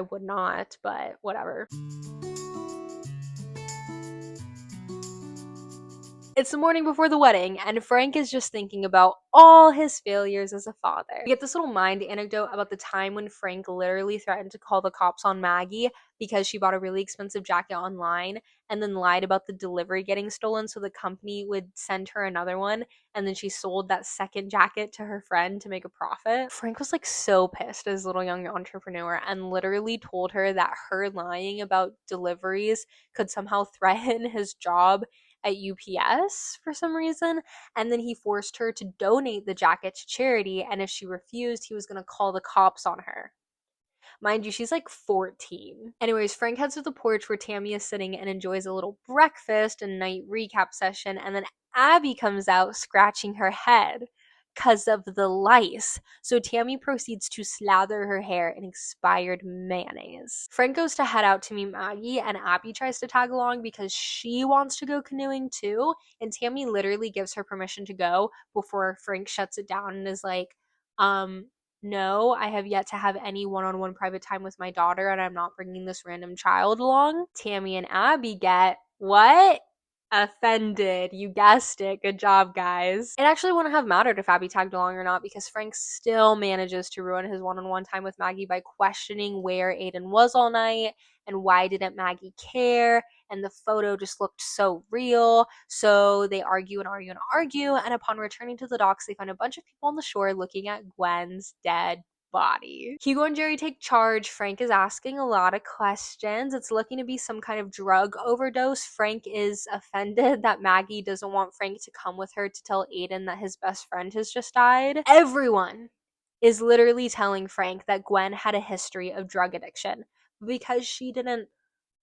would not, but whatever. It's the morning before the wedding, and Frank is just thinking about all his failures as a father. We get this little mind anecdote about the time when Frank literally threatened to call the cops on Maggie because she bought a really expensive jacket online and then lied about the delivery getting stolen so the company would send her another one, and then she sold that second jacket to her friend to make a profit. Frank was like so pissed as a little young entrepreneur and literally told her that her lying about deliveries could somehow threaten his job at UPS for some reason, and then he forced her to donate the jacket to charity, and if she refused, he was going to call the cops on her. Mind you, she's like 14. Anyways, Frank heads to the porch where Tammy is sitting and enjoys a little breakfast and night recap session, and then Abby comes out scratching her head. because of the lice. So Tammy proceeds to slather her hair in expired mayonnaise. Frank goes to head out to meet Maggie, and Abby tries to tag along because she wants to go canoeing too, and Tammy literally gives her permission to go before Frank shuts it down and is like, no, I have yet to have any one-on-one private time with my daughter, and I'm not bringing this random child along. Tammy and Abby get, what? Offended. You guessed it. Good job, guys. It actually wouldn't have mattered if Abby tagged along or not, because Frank still manages to ruin his one-on-one time with Maggie by questioning where Aiden was all night and why didn't Maggie care, and the photo just looked so real. So they argue and argue and argue, and upon returning to the docks, they find a bunch of people on the shore looking at Gwen's dead body. Hugo and Jerry take charge. Frank is asking a lot of questions. It's looking to be some kind of drug overdose. Frank is offended that Maggie doesn't want Frank to come with her to tell Aiden that his best friend has just died. Everyone is literally telling Frank that Gwen had a history of drug addiction. Because she didn't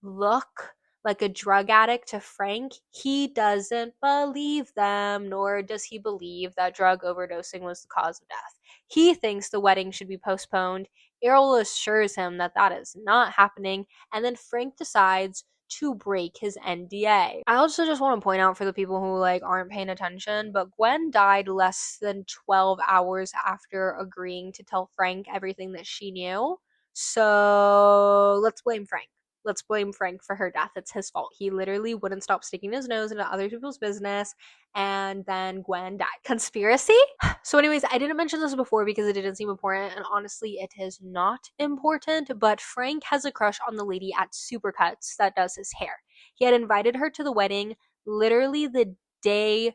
look like a drug addict to Frank, he doesn't believe them, nor does he believe that drug overdosing was the cause of death. He thinks the wedding should be postponed. Errol assures him that that is not happening, and then Frank decides to break his NDA. I also just want to point out for the people who aren't paying attention, but Gwen died less than 12 hours after agreeing to tell Frank everything that she knew. So let's blame Frank. Let's blame Frank for her death. It's his fault. He literally wouldn't stop sticking his nose into other people's business, and then Gwen died. Conspiracy? So anyways, I didn't mention this before because it didn't seem important, and honestly, it is not important, but Frank has a crush on the lady at Supercuts that does his hair. He had invited her to the wedding literally the day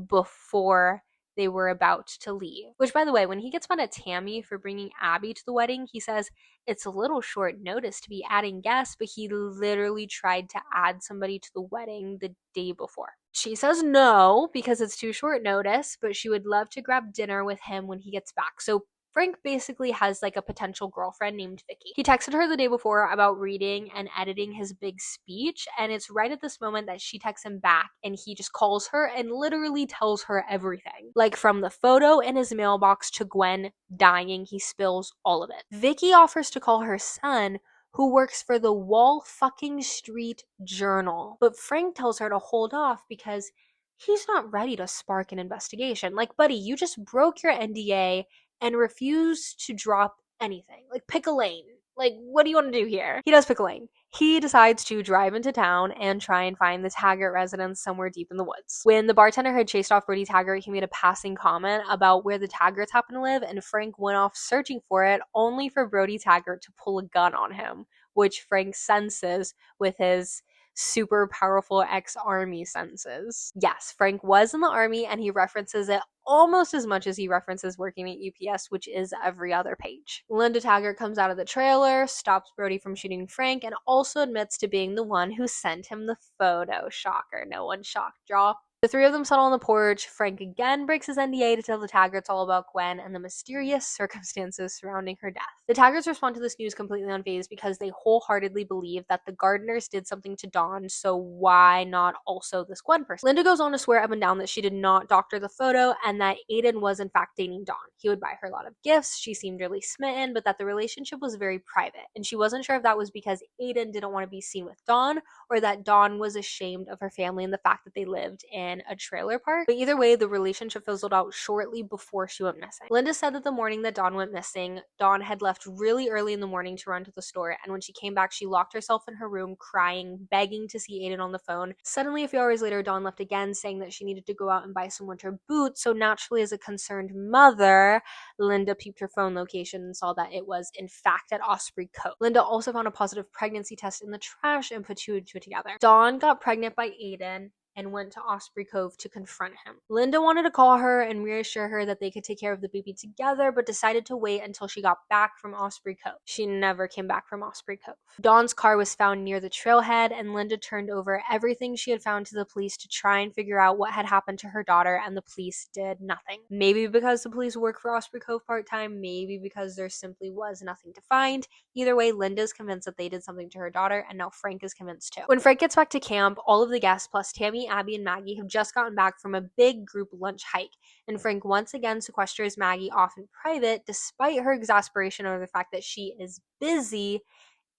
before they were about to leave. Which, by the way, when he gets mad at Tammy for bringing Abby to the wedding, he says, it's a little short notice to be adding guests, but he literally tried to add somebody to the wedding the day before. She says no because it's too short notice, but she would love to grab dinner with him when he gets back. So Frank basically has a potential girlfriend named Vicky. He texted her the day before about reading and editing his big speech, and it's right at this moment that she texts him back, and he just calls her and literally tells her everything. From the photo in his mailbox to Gwen dying, he spills all of it. Vicky offers to call her son, who works for the Wall fucking Street Journal, but Frank tells her to hold off because he's not ready to spark an investigation. Buddy, you just broke your NDA and refuse to drop anything. Pick a lane. What do you want to do here? He does pick a lane. He decides to drive into town and try and find the Taggart residence somewhere deep in the woods. When the bartender had chased off Brody Taggart, he made a passing comment about where the Taggarts happen to live, and Frank went off searching for it, only for Brody Taggart to pull a gun on him, which Frank senses with his super powerful ex-army senses. Yes, Frank was in the army, and he references it almost as much as he references working at UPS, which is every other page. Linda Taggart comes out of the trailer, stops Brody from shooting Frank, and also admits to being the one who sent him the photo. Shocker. No one shocked y'all. The three of them settle on the porch. Frank again breaks his NDA to tell the Taggarts all about Gwen and the mysterious circumstances surrounding her death. The Taggarts respond to this news completely unfazed because they wholeheartedly believe that the Gardners did something to Dawn, so why not also this Gwen person? Linda goes on to swear up and down that she did not doctor the photo and that Aiden was in fact dating Dawn. He would buy her a lot of gifts, she seemed really smitten, but that the relationship was very private, and she wasn't sure if that was because Aiden didn't want to be seen with Dawn or that Dawn was ashamed of her family and the fact that they lived in a trailer park. But either way, the relationship fizzled out shortly before she went missing. Linda said that the morning that Dawn went missing, Dawn had left really early in the morning to run to the store, and when she came back, she locked herself in her room crying, begging to see Aiden on the phone. Suddenly, a few hours later, Dawn left again, saying that she needed to go out and buy some winter boots, so naturally, as a concerned mother, Linda peeped her phone location and saw that it was, in fact, at Osprey Cove. Linda also found a positive pregnancy test in the trash and put two and two together. Dawn got pregnant by Aiden and went to Osprey Cove to confront him. Linda wanted to call her and reassure her that they could take care of the baby together, but decided to wait until she got back from Osprey Cove. She never came back from Osprey Cove. Dawn's car was found near the trailhead, and Linda turned over everything she had found to the police to try and figure out what had happened to her daughter, and the police did nothing. Maybe because the police work for Osprey Cove part-time, maybe because there simply was nothing to find. Either way, Linda's convinced that they did something to her daughter, and now Frank is convinced too. When Frank gets back to camp, all of the guests plus Tammy Abby and Maggie have just gotten back from a big group lunch hike, and Frank once again sequesters Maggie off in private despite her exasperation over the fact that she is busy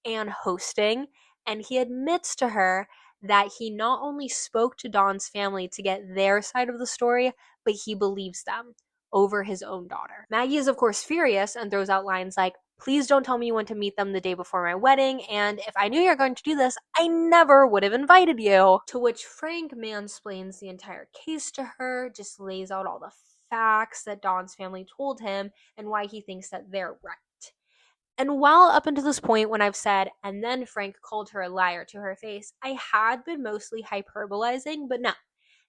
and hosting, and he admits to her that he not only spoke to Dawn's family to get their side of the story, but he believes them over his own daughter. Maggie is, of course, furious and throws out lines like, "Please don't tell me you went to meet them the day before my wedding, and if I knew you were going to do this, I never would have invited you." To which Frank mansplains the entire case to her, just lays out all the facts that Dawn's family told him and why he thinks that they're right. And while up until this point, when I've said, and then Frank called her a liar to her face, I had been mostly hyperbolizing, but no.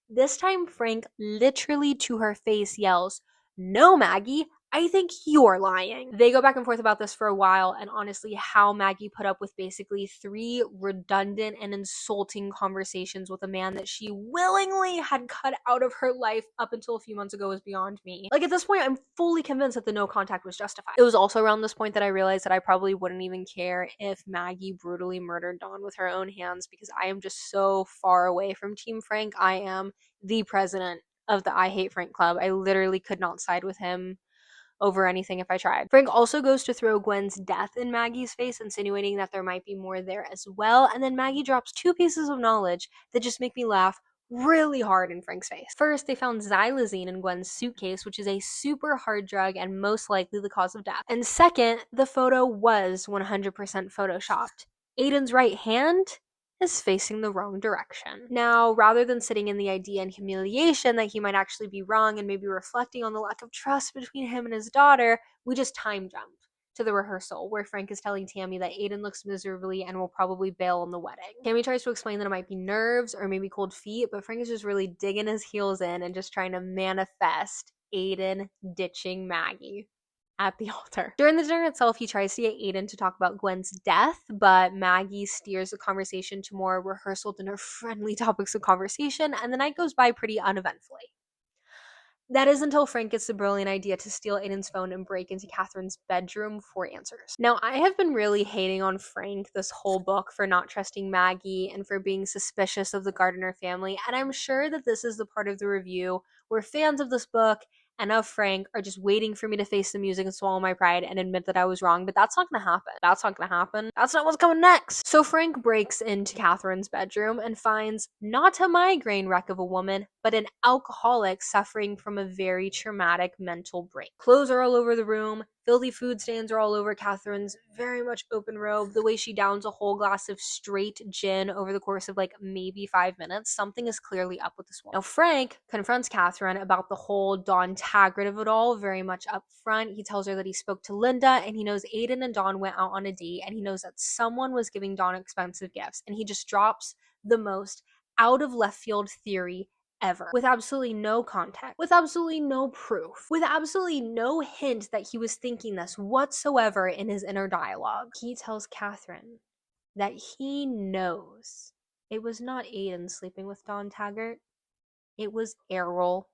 This time, Frank literally to her face yells, "No, Maggie, I think you're lying." They go back and forth about this for a while, and honestly, how Maggie put up with basically 3 redundant and insulting conversations with a man that she willingly had cut out of her life up until a few months ago was beyond me. Like, at this point, I'm fully convinced that the no contact was justified. It was also around this point that I realized that I probably wouldn't even care if Maggie brutally murdered Dawn with her own hands, because I am just so far away from Team Frank. I am the president of the I Hate Frank Club. I literally could not side with him over anything if I tried. Frank also goes to throw Gwen's death in Maggie's face, insinuating that there might be more there as well, and then Maggie drops 2 pieces of knowledge that just make me laugh really hard in Frank's face. First, they found xylazine in Gwen's suitcase, which is a super hard drug and most likely the cause of death. And second, the photo was 100% photoshopped. Aiden's right hand is facing the wrong direction. Now, rather than sitting in the idea and humiliation that he might actually be wrong and maybe reflecting on the lack of trust between him and his daughter, we just time jump to the rehearsal where Frank is telling Tammy that Aiden looks miserably and will probably bail on the wedding. Tammy tries to explain that it might be nerves or maybe cold feet, but Frank is just really digging his heels in and just trying to manifest Aiden ditching Maggie at the altar. During the dinner itself, he tries to get Aiden to talk about Gwen's death, but Maggie steers the conversation to more rehearsal dinner-friendly topics of conversation, and the night goes by pretty uneventfully. That is until Frank gets the brilliant idea to steal Aiden's phone and break into Catherine's bedroom for answers. Now, I have been really hating on Frank this whole book for not trusting Maggie and for being suspicious of the Gardner family, and I'm sure that this is the part of the review where fans of this book and of Frank are just waiting for me to face the music and swallow my pride and admit that I was wrong, but that's not gonna happen. That's not gonna happen. That's not what's coming next. So Frank breaks into Catherine's bedroom and finds not a migraine wreck of a woman, but an alcoholic suffering from a very traumatic mental break. Clothes are all over the room. Filthy food stains are all over Catherine's very much open robe. The way she downs a whole glass of straight gin over the course of like maybe 5 minutes, something is clearly up with this woman. Now Frank confronts Catherine about the whole Dawn Taggart of it all very much up front. He tells her that he spoke to Linda and he knows Aiden and Dawn went out on a date and he knows that someone was giving Dawn expensive gifts, and he just drops the most out of left field theory ever, with absolutely no context, with absolutely no proof, with absolutely no hint that he was thinking this whatsoever in his inner dialogue. He tells Catherine that he knows it was not Aiden sleeping with Dawn Taggart, it was Errol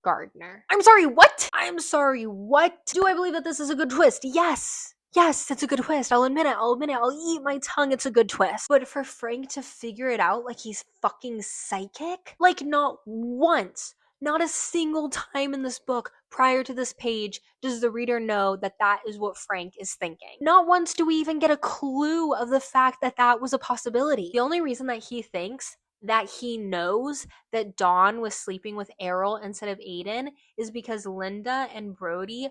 Gardner. I'm sorry, what? I'm sorry, what? Do I believe that this is a good twist? Yes. Yes, it's a good twist. I'll admit it. I'll eat my tongue. It's a good twist. But for Frank to figure it out like he's fucking psychic? Like, not once, not a single time in this book prior to this page does the reader know that that is what Frank is thinking. Not once do we even get a clue of the fact that that was a possibility. The only reason that he thinks that he knows that Dawn was sleeping with Errol instead of Aiden is because Linda and Brody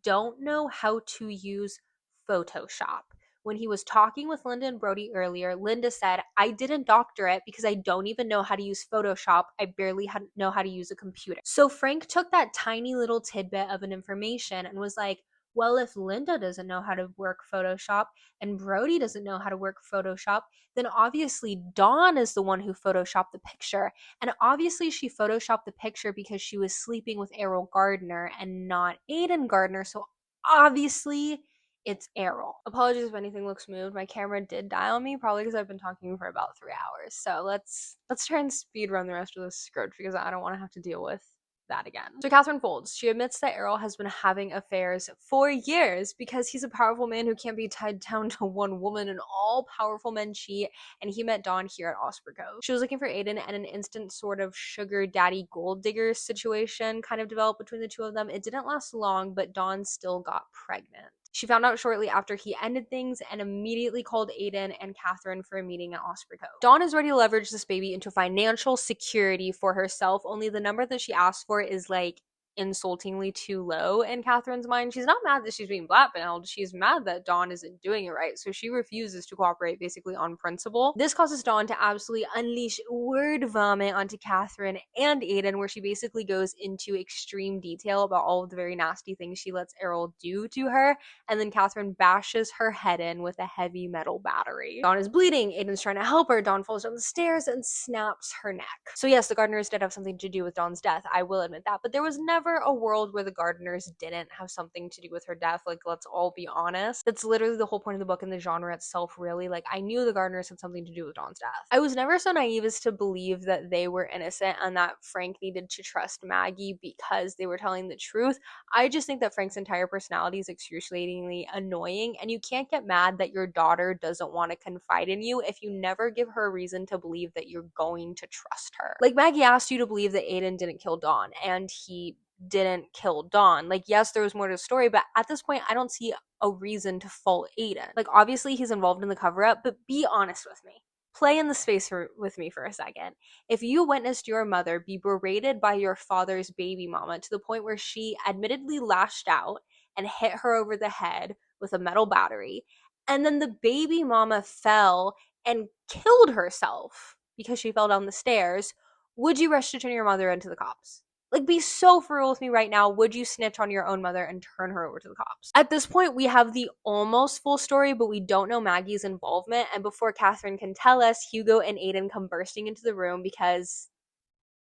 don't know how to use Photoshop. When he was talking with Linda and Brody earlier, Linda said, "I didn't doctor it because I don't even know how to use Photoshop. I barely know how to use a computer." So Frank took that tiny little tidbit of an information and was like, well, if Linda doesn't know how to work Photoshop and Brody doesn't know how to work Photoshop, then obviously Dawn is the one who photoshopped the picture. And obviously she photoshopped the picture because she was sleeping with Errol Gardner and not Aiden Gardner. So obviously it's Errol. Apologies if anything looks moved. My camera did die on me, probably because I've been talking for about 3 hours. So let's try and speed run the rest of this script because I don't want to have to deal with that again. So Catherine folds. She admits that Errol has been having affairs for years because he's a powerful man who can't be tied down to one woman, and all powerful men cheat, and he met Dawn here at Osprey Cove. She was looking for Aiden, and an instant sort of sugar daddy gold digger situation kind of developed between the two of them. It didn't last long, but Dawn still got pregnant. She found out shortly after he ended things and immediately called Aiden and Catherine for a meeting at Osprey Cove. Dawn is ready to leverage this baby into financial security for herself, only the number that she asked for is like insultingly too low in Catherine's mind. She's not mad that she's being blackmailed. She's mad that Dawn isn't doing it right, so she refuses to cooperate basically on principle. This causes Dawn to absolutely unleash word vomit onto Catherine and Aiden, where she basically goes into extreme detail about all of the very nasty things she lets Errol do to her, and then Catherine bashes her head in with a heavy metal battery. Dawn is bleeding. Aiden's trying to help her. Dawn falls down the stairs and snaps her neck. So yes, the gardeners did have something to do with Dawn's death. I will admit that. But there was never a world where the gardeners didn't have something to do with her death. Like, let's all be honest. That's literally the whole point of the book and the genre itself, really. Like, I knew the gardeners had something to do with Dawn's death. I was never so naive as to believe that they were innocent and that Frank needed to trust Maggie because they were telling the truth. I just think that Frank's entire personality is excruciatingly annoying, and you can't get mad that your daughter doesn't want to confide in you if you never give her a reason to believe that you're going to trust her. Like, Maggie asked you to believe that Aiden didn't kill Dawn, and he didn't kill Dawn. Like, yes, there was more to the story, but at this point, I don't see a reason to fault Aiden. Like, obviously, he's involved in the cover-up, but be honest with me. Play in the space with me for a second. If you witnessed your mother be berated by your father's baby mama to the point where she admittedly lashed out and hit her over the head with a metal battery, and then the baby mama fell and killed herself because she fell down the stairs, would you rush to turn your mother into the cops? Like, be so for real with me right now. Would you snitch on your own mother and turn her over to the cops? At this point, we have the almost full story, but we don't know Maggie's involvement. And before Catherine can tell us, Hugo and Aiden come bursting into the room because,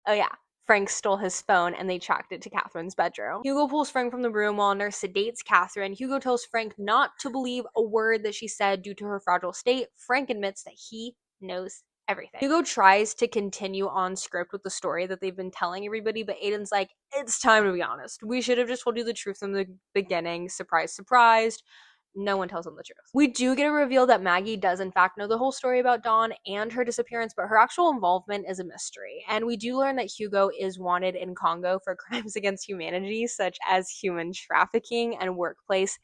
oh yeah, Frank stole his phone and they tracked it to Catherine's bedroom. Hugo pulls Frank from the room while a nurse sedates Catherine. Hugo tells Frank not to believe a word that she said due to her fragile state. Frank admits that he knows everything. Hugo tries to continue on script with the story that they've been telling everybody, but Aiden's like, it's time to be honest. We should have just told you the truth from the beginning. Surprise, surprised. No one tells them the truth. We do get a reveal that Maggie does in fact know the whole story about Dawn and her disappearance, but her actual involvement is a mystery. And we do learn that Hugo is wanted in Congo for crimes against humanity, such as human trafficking and workplace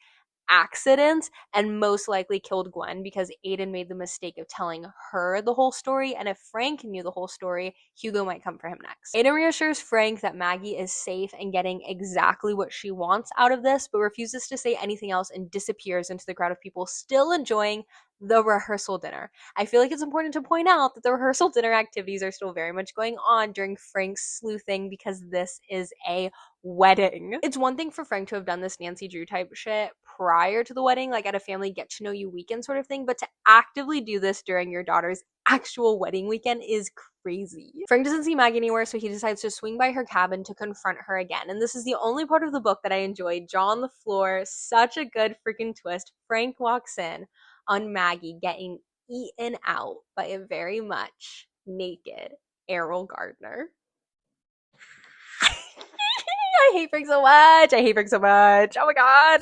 accident, and most likely killed Gwen because Aiden made the mistake of telling her the whole story, and if Frank knew the whole story, Hugo might come for him next. Aiden reassures Frank that Maggie is safe and getting exactly what she wants out of this, but refuses to say anything else and disappears into the crowd of people still enjoying the rehearsal dinner. I feel like it's important to point out that the rehearsal dinner activities are still very much going on during Frank's sleuthing because this is a wedding. It's one thing for Frank to have done this Nancy Drew type shit prior to the wedding, like at a family get to know you weekend sort of thing, but to actively do this during your daughter's actual wedding weekend is crazy. Frank doesn't see Maggie anywhere, so he decides to swing by her cabin to confront her again. And this is the only part of the book that I enjoyed. Jaw on the floor, such a good freaking twist. Frank walks in on Maggie getting eaten out by a very much naked Errol Gardner. I hate Frank so much. I hate Frank so much. Oh my god.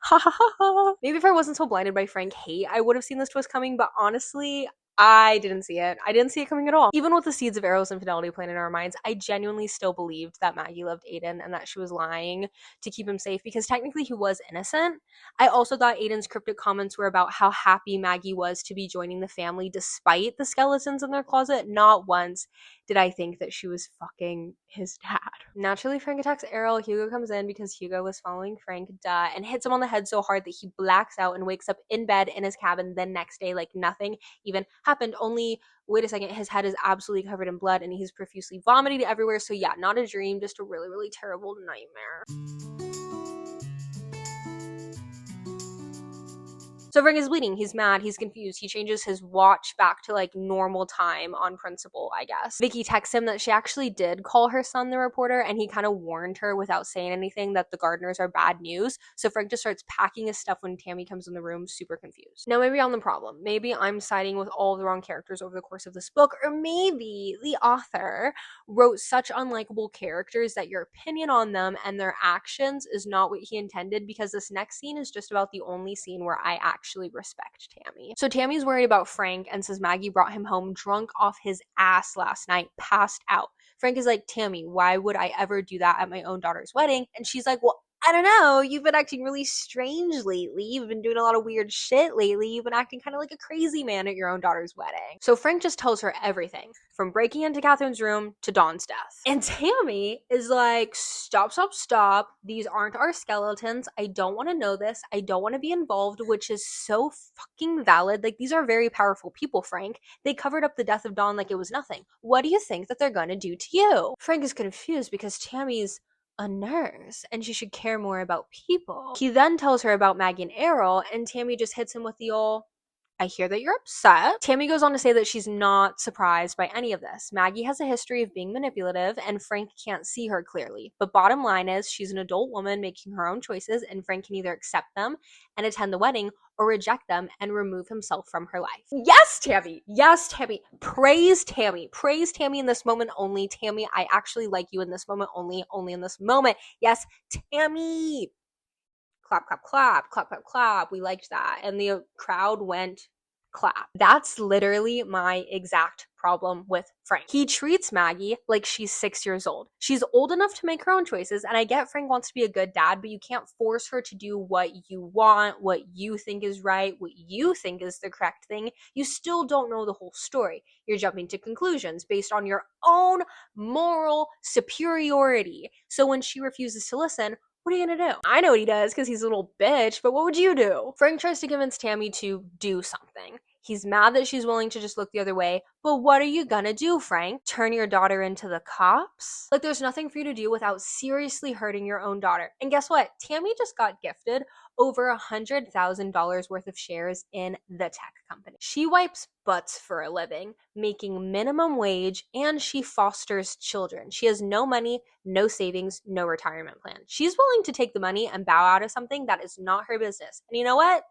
Ha ha ha ha. Maybe if I wasn't so blinded by Frank hate, I would have seen this twist coming, but honestly, I didn't see it. I didn't see it coming at all. Even with the seeds of Errol's infidelity planted in our minds, I genuinely still believed that Maggie loved Aiden and that she was lying to keep him safe because technically he was innocent. I also thought Aiden's cryptic comments were about how happy Maggie was to be joining the family despite the skeletons in their closet. Not once did I think that she was fucking his dad. Naturally, Frank attacks Errol. Hugo comes in because Hugo was following Frank, and hits him on the head so hard that he blacks out and wakes up in bed in his cabin the next day like nothing even happened. Only, wait a second, his head is absolutely covered in blood and he's profusely vomiting everywhere. So yeah, not a dream, just a really, really terrible nightmare. So Frank is bleeding. He's mad. He's confused. He changes his watch back to like normal time on principle, I guess. Vicky texts him that she actually did call her son the reporter, and he kind of warned her without saying anything that the gardeners are bad news. So Frank just starts packing his stuff when Tammy comes in the room, super confused. Now maybe I'm the problem. Maybe I'm siding with all of the wrong characters over the course of this book, or maybe the author wrote such unlikable characters that your opinion on them and their actions is not what he intended, because this next scene is just about the only scene where I actually respect Tammy. So Tammy's worried about Frank and says Maggie brought him home drunk off his ass last night, passed out. Frank is like, Tammy, why would I ever do that at my own daughter's wedding? And she's like, well, I don't know, you've been acting really strange lately. You've been doing a lot of weird shit lately. You've been acting kind of like a crazy man at your own daughter's wedding. So Frank just tells her everything, from breaking into Catherine's room to Dawn's death. And Tammy is like, stop, stop, stop. These aren't our skeletons. I don't want to know this. I don't want to be involved, which is so fucking valid. Like, these are very powerful people, Frank. They covered up the death of Dawn like it was nothing. What do you think that they're going to do to you? Frank is confused because Tammy's a nurse and she should care more about people. He then tells her about Maggie and Errol, and Tammy just hits him with the old, I hear that you're upset. Tammy goes on to say that she's not surprised by any of this. Maggie has a history of being manipulative and Frank can't see her clearly. But bottom line is she's an adult woman making her own choices, and Frank can either accept them and attend the wedding or reject them and remove himself from her life. Yes, Tammy. Yes, Tammy. Praise Tammy. Praise Tammy in this moment only. Tammy, I actually like you in this moment only. Only in this moment. Yes, Tammy. Clap, clap, clap, clap, clap, clap. We liked that. And the crowd went clap. That's literally my exact problem with Frank. He treats Maggie like she's 6 years old. She's old enough to make her own choices, and I get Frank wants to be a good dad, but you can't force her to do what you want, what you think is right, what you think is the correct thing. You still don't know the whole story. You're jumping to conclusions based on your own moral superiority. So when she refuses to listen, what are you gonna do? I know what he does because he's a little bitch, but what would you do? Frank tries to convince Tammy to do something. He's mad that she's willing to just look the other way, but what are you gonna do, Frank? Turn your daughter into the cops? Like, there's nothing for you to do without seriously hurting your own daughter. And guess what? Tammy just got gifted over $100,000 worth of shares in the tech company. She wipes butts for a living, making minimum wage, and she fosters children. She has no money, no savings, no retirement plan. She's willing to take the money and bow out of something that is not her business. And you know what?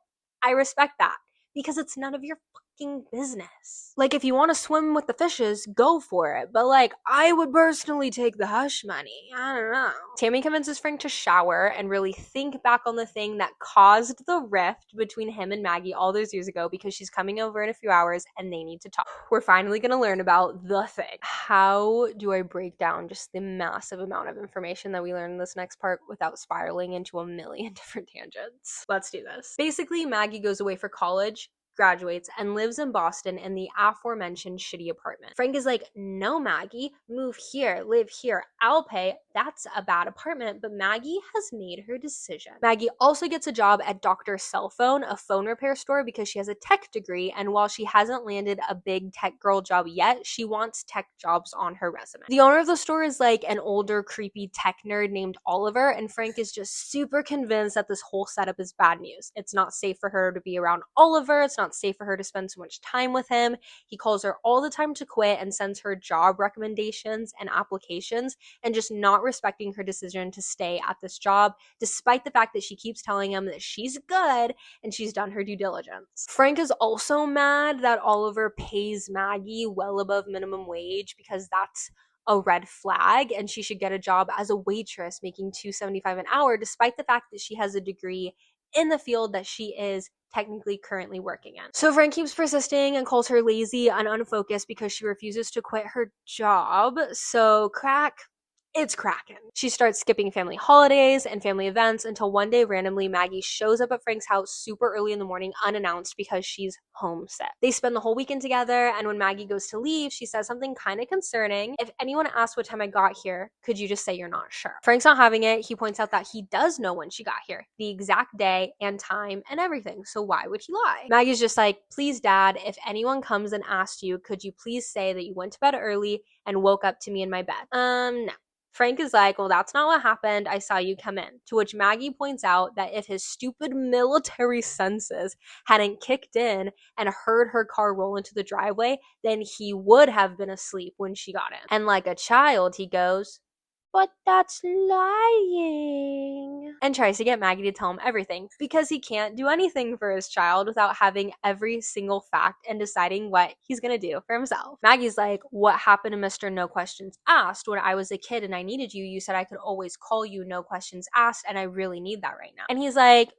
I respect that, because it's none of your fucking business. Like, if you want to swim with the fishes, go for it. But like, I would personally take the hush money. I don't know. Tammy convinces Frank to shower and really think back on the thing that caused the rift between him and Maggie all those years ago, because she's coming over in a few hours and they need to talk. We're finally going to learn about the thing. How do I break down just the massive amount of information that we learn in this next part without spiraling into a million different tangents? Let's do this. Basically, Maggie goes away for college, graduates, and lives in Boston in the aforementioned shitty apartment. Frank is like, no, Maggie, move here, live here, I'll pay. That's a bad apartment, but Maggie has made her decision. Maggie also gets a job at Dr. Cell Phone, a phone repair store, because she has a tech degree, and while she hasn't landed a big tech girl job yet, she wants tech jobs on her resume. The owner of the store is like an older, creepy tech nerd named Oliver, and Frank is just super convinced that this whole setup is bad news. It's not safe for her to be around Oliver. It's not safe for her to spend so much time with him. He calls her all the time to quit and sends her job recommendations and applications, and just not respecting her decision to stay at this job, despite the fact that she keeps telling him that she's good and she's done her due diligence. Frank is also mad that Oliver pays Maggie well above minimum wage, because that's a red flag, and she should get a job as a waitress making $2.75 an hour, despite the fact that she has a degree in the field that she is technically currently working in. So Frank keeps persisting and calls her lazy and unfocused because she refuses to quit her job. So it's cracking. She starts skipping family holidays and family events until one day randomly Maggie shows up at Frank's house super early in the morning unannounced because she's homesick. They spend the whole weekend together, and when Maggie goes to leave, she says something kind of concerning. If anyone asks what time I got here, could you just say you're not sure? Frank's not having it. He points out that he does know when she got here, the exact day and time and everything, so why would he lie? Maggie's just like, please, Dad, if anyone comes and asks you, could you please say that you went to bed early and woke up to me in my bed? No. Frank is like, well, that's not what happened. I saw you come in. To which Maggie points out that if his stupid military senses hadn't kicked in and heard her car roll into the driveway, then he would have been asleep when she got in. And like a child, he goes, but that's lying. And tries to get Maggie to tell him everything because he can't do anything for his child without having every single fact and deciding what he's gonna do for himself. Maggie's like, what happened to Mr. No Questions Asked? When I was a kid and I needed you, you said I could always call you, no questions asked, and I really need that right now. And he's like,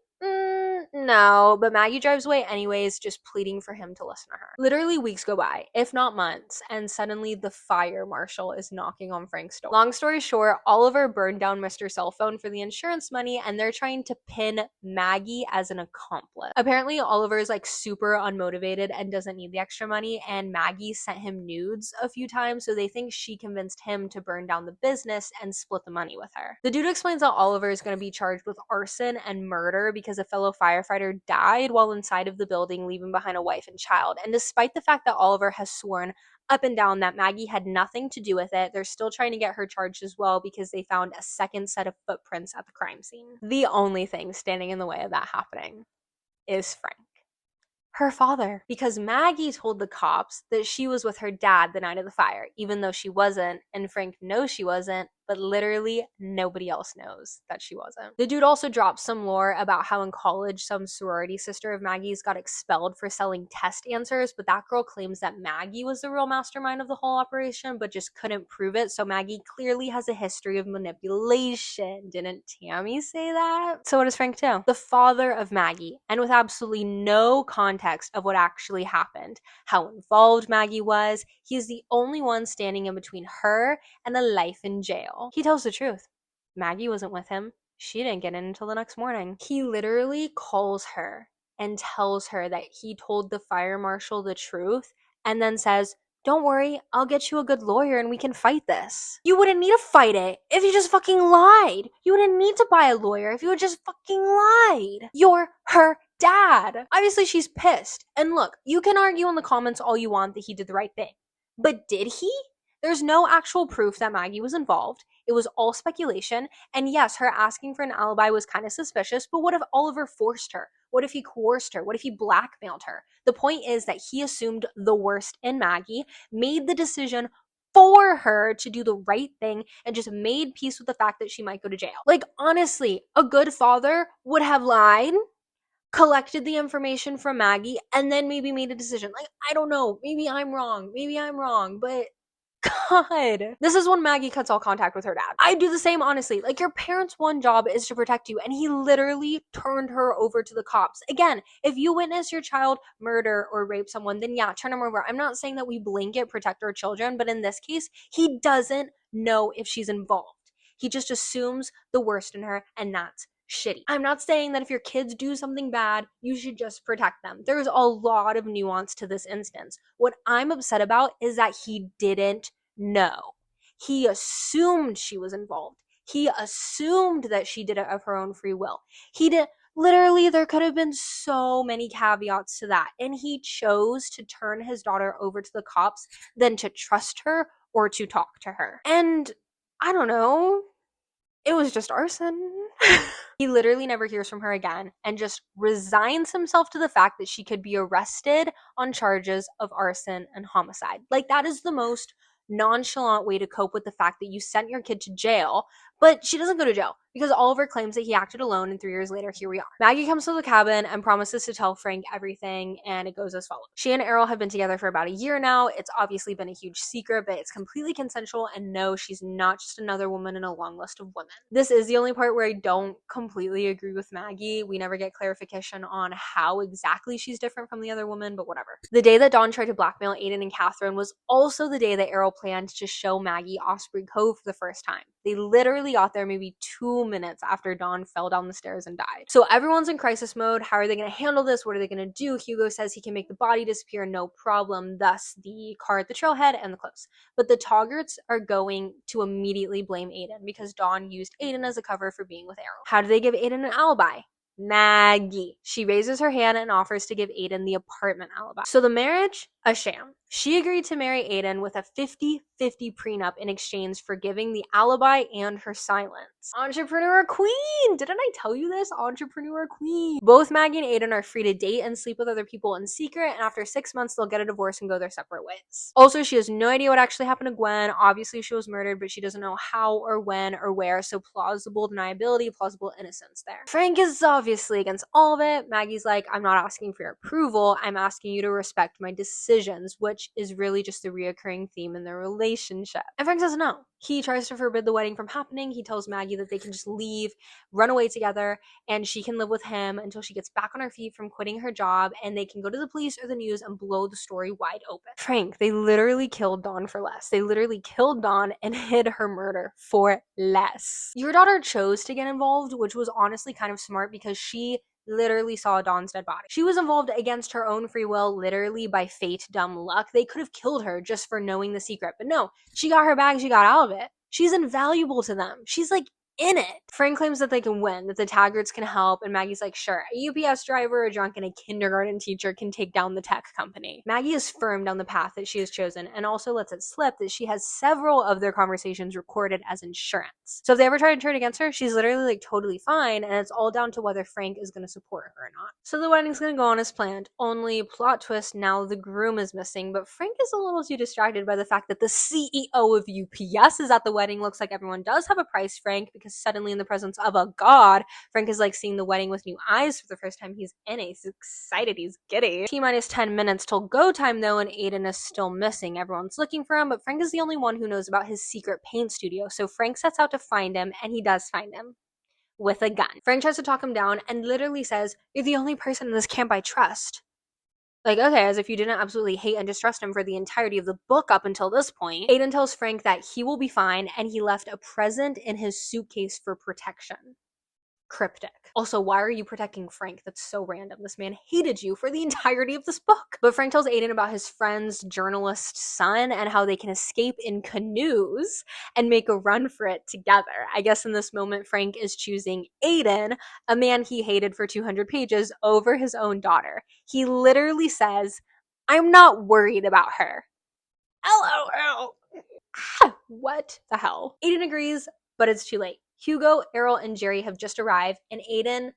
no, but Maggie drives away anyways, just pleading for him to listen to her. Literally weeks go by, if not months, and suddenly the fire marshal is knocking on Frank's door. Long story short, Oliver burned down Mr. Cell Phone for the insurance money, and they're trying to pin Maggie as an accomplice. Apparently, Oliver is like super unmotivated and doesn't need the extra money, and Maggie sent him nudes a few times, so they think she convinced him to burn down the business and split the money with her. The dude explains that Oliver is going to be charged with arson and murder because a fellow firefighter died while inside of the building, leaving behind a wife and child. And despite the fact that Oliver has sworn up and down that Maggie had nothing to do with it, they're still trying to get her charged as well because they found a second set of footprints at the crime scene. The only thing standing in the way of that happening is Frank, her father, because Maggie told the cops that she was with her dad the night of the fire, even though she wasn't, and Frank knows she wasn't, but literally nobody else knows that she wasn't. The dude also drops some lore about how in college some sorority sister of Maggie's got expelled for selling test answers, but that girl claims that Maggie was the real mastermind of the whole operation, but just couldn't prove it, so Maggie clearly has a history of manipulation. Didn't Tammy say that? So what does Frank do? The father of Maggie, and with absolutely no context of what actually happened, how involved Maggie was, he is the only one standing in between her and a life in jail. He tells the truth. Maggie wasn't with him. She didn't get in until the next morning. He literally calls her and tells her that he told the fire marshal the truth and then says, don't worry, I'll get you a good lawyer and we can fight this. You wouldn't need to fight it if you just fucking lied. You wouldn't need to buy a lawyer if you had just fucking lied. You're her dad. Obviously, she's pissed. And look, you can argue in the comments all you want that he did the right thing. But did he? There's no actual proof that Maggie was involved. It was all speculation. And yes, her asking for an alibi was kind of suspicious, but what if Oliver forced her? What if he coerced her? What if he blackmailed her? The point is that he assumed the worst in Maggie, made the decision for her to do the right thing, and just made peace with the fact that she might go to jail. Like, honestly, a good father would have lied, collected the information from Maggie, and then maybe made a decision. Like, I don't know, maybe I'm wrong, but God. This is when Maggie cuts all contact with her dad. I'd do the same, honestly. Like, your parents' one job is to protect you, and he literally turned her over to the cops. Again, if you witness your child murder or rape someone, then yeah, turn them over. I'm not saying that we blanket protect our children, but in this case, he doesn't know if she's involved. He just assumes the worst in her, and that's shitty. I'm not saying that if your kids do something bad, you should just protect them. There's a lot of nuance to this instance. What I'm upset about is that he didn't know. He assumed she was involved. He assumed that she did it of her own free will. He did. Literally, there could have been so many caveats to that. And he chose to turn his daughter over to the cops than to trust her or to talk to her. And I don't know. It was just arson. He literally never hears from her again and just resigns himself to the fact that she could be arrested on charges of arson and homicide. Like, that is the most nonchalant way to cope with the fact that you sent your kid to jail, but she doesn't go to jail because Oliver claims that he acted alone, and 3 years later, here we are. Maggie comes to the cabin and promises to tell Frank everything, and it goes as follows. She and Errol have been together for about a year now. It's obviously been a huge secret, but it's completely consensual, and no, she's not just another woman in a long list of women. This is the only part where I don't completely agree with Maggie. We never get clarification on how exactly she's different from the other woman, but whatever. The day that Dawn tried to blackmail Aiden and Catherine was also the day that Errol planned to show Maggie Osprey Cove for the first time. They literally got there maybe 2 minutes after Dawn fell down the stairs and died. So everyone's in crisis mode. How are they going to handle this? What are they going to do? Hugo says he can make the body disappear, no problem, thus the car at the trailhead and the clothes. But the Toggarts are going to immediately blame Aiden because Dawn used Aiden as a cover for being with Errol. How do they give Aiden an alibi? Maggie. She raises her hand and offers to give Aiden the apartment alibi. So the marriage, a sham. She agreed to marry Aiden with a 50-50 prenup in exchange for giving the alibi and her silence. Entrepreneur queen! Didn't I tell you this? Entrepreneur queen. Both Maggie and Aiden are free to date and sleep with other people in secret, and after 6 months, they'll get a divorce and go their separate ways. Also, she has no idea what actually happened to Gwen. Obviously, she was murdered, but she doesn't know how or when or where, so plausible deniability, plausible innocence there. Frank is obviously against all of it. Maggie's like, I'm not asking for your approval, I'm asking you to respect my decisions, which is really just a reoccurring theme in their relationship. And Frank says no. He tries to forbid the wedding from happening. He tells Maggie that they can just leave, run away together, and she can live with him until she gets back on her feet from quitting her job, and they can go to the police or the news and blow the story wide open. Frank, they literally killed Dawn for less. They literally killed Dawn and hid her murder for less. Your daughter chose to get involved, which was honestly kind of smart because she literally saw Dawn's dead body. She was involved against her own free will, literally by fate, dumb luck. They could have killed her just for knowing the secret, but no, she got her bag, she got out of it. She's invaluable to them. She's like in it. Frank claims that they can win, that the Taggarts can help, and Maggie's like, sure, a UPS driver, a drunk, and a kindergarten teacher can take down the tech company. Maggie is firm down the path that she has chosen, and also lets it slip that she has several of their conversations recorded as insurance. So if they ever try to turn against her, she's literally like totally fine, and it's all down to whether Frank is going to support her or not. So the wedding's going to go on as planned, only plot twist, now the groom is missing, but Frank is a little too distracted by the fact that the CEO of UPS is at the wedding. Looks like everyone does have a price Frank, because suddenly in the presence of a god, Frank is like seeing the wedding with new eyes for the first time. He's in it. He's excited. He's giddy. T-minus 10 minutes till go time though, and Aiden is still missing. Everyone's looking for him, but Frank is the only one who knows about his secret paint studio. So Frank sets out to find him, and he does find him with a gun. Frank tries to talk him down and literally says, "You're the only person in this camp I trust." Like, okay, as if you didn't absolutely hate and distrust him for the entirety of the book up until this point. Aiden tells Frank that he will be fine, and he left a present in his suitcase for protection. Cryptic. Also, why are you protecting Frank? That's so random. This man hated you for the entirety of this book. But Frank tells Aiden about his friend's journalist son and how they can escape in canoes and make a run for it together. I guess in this moment, Frank is choosing Aiden, a man he hated for 200 pages, over his own daughter. He literally says, "I'm not worried about her." LOL. What the hell? Aiden agrees, but it's too late. Hugo, Errol, and Jerry have just arrived, and Aiden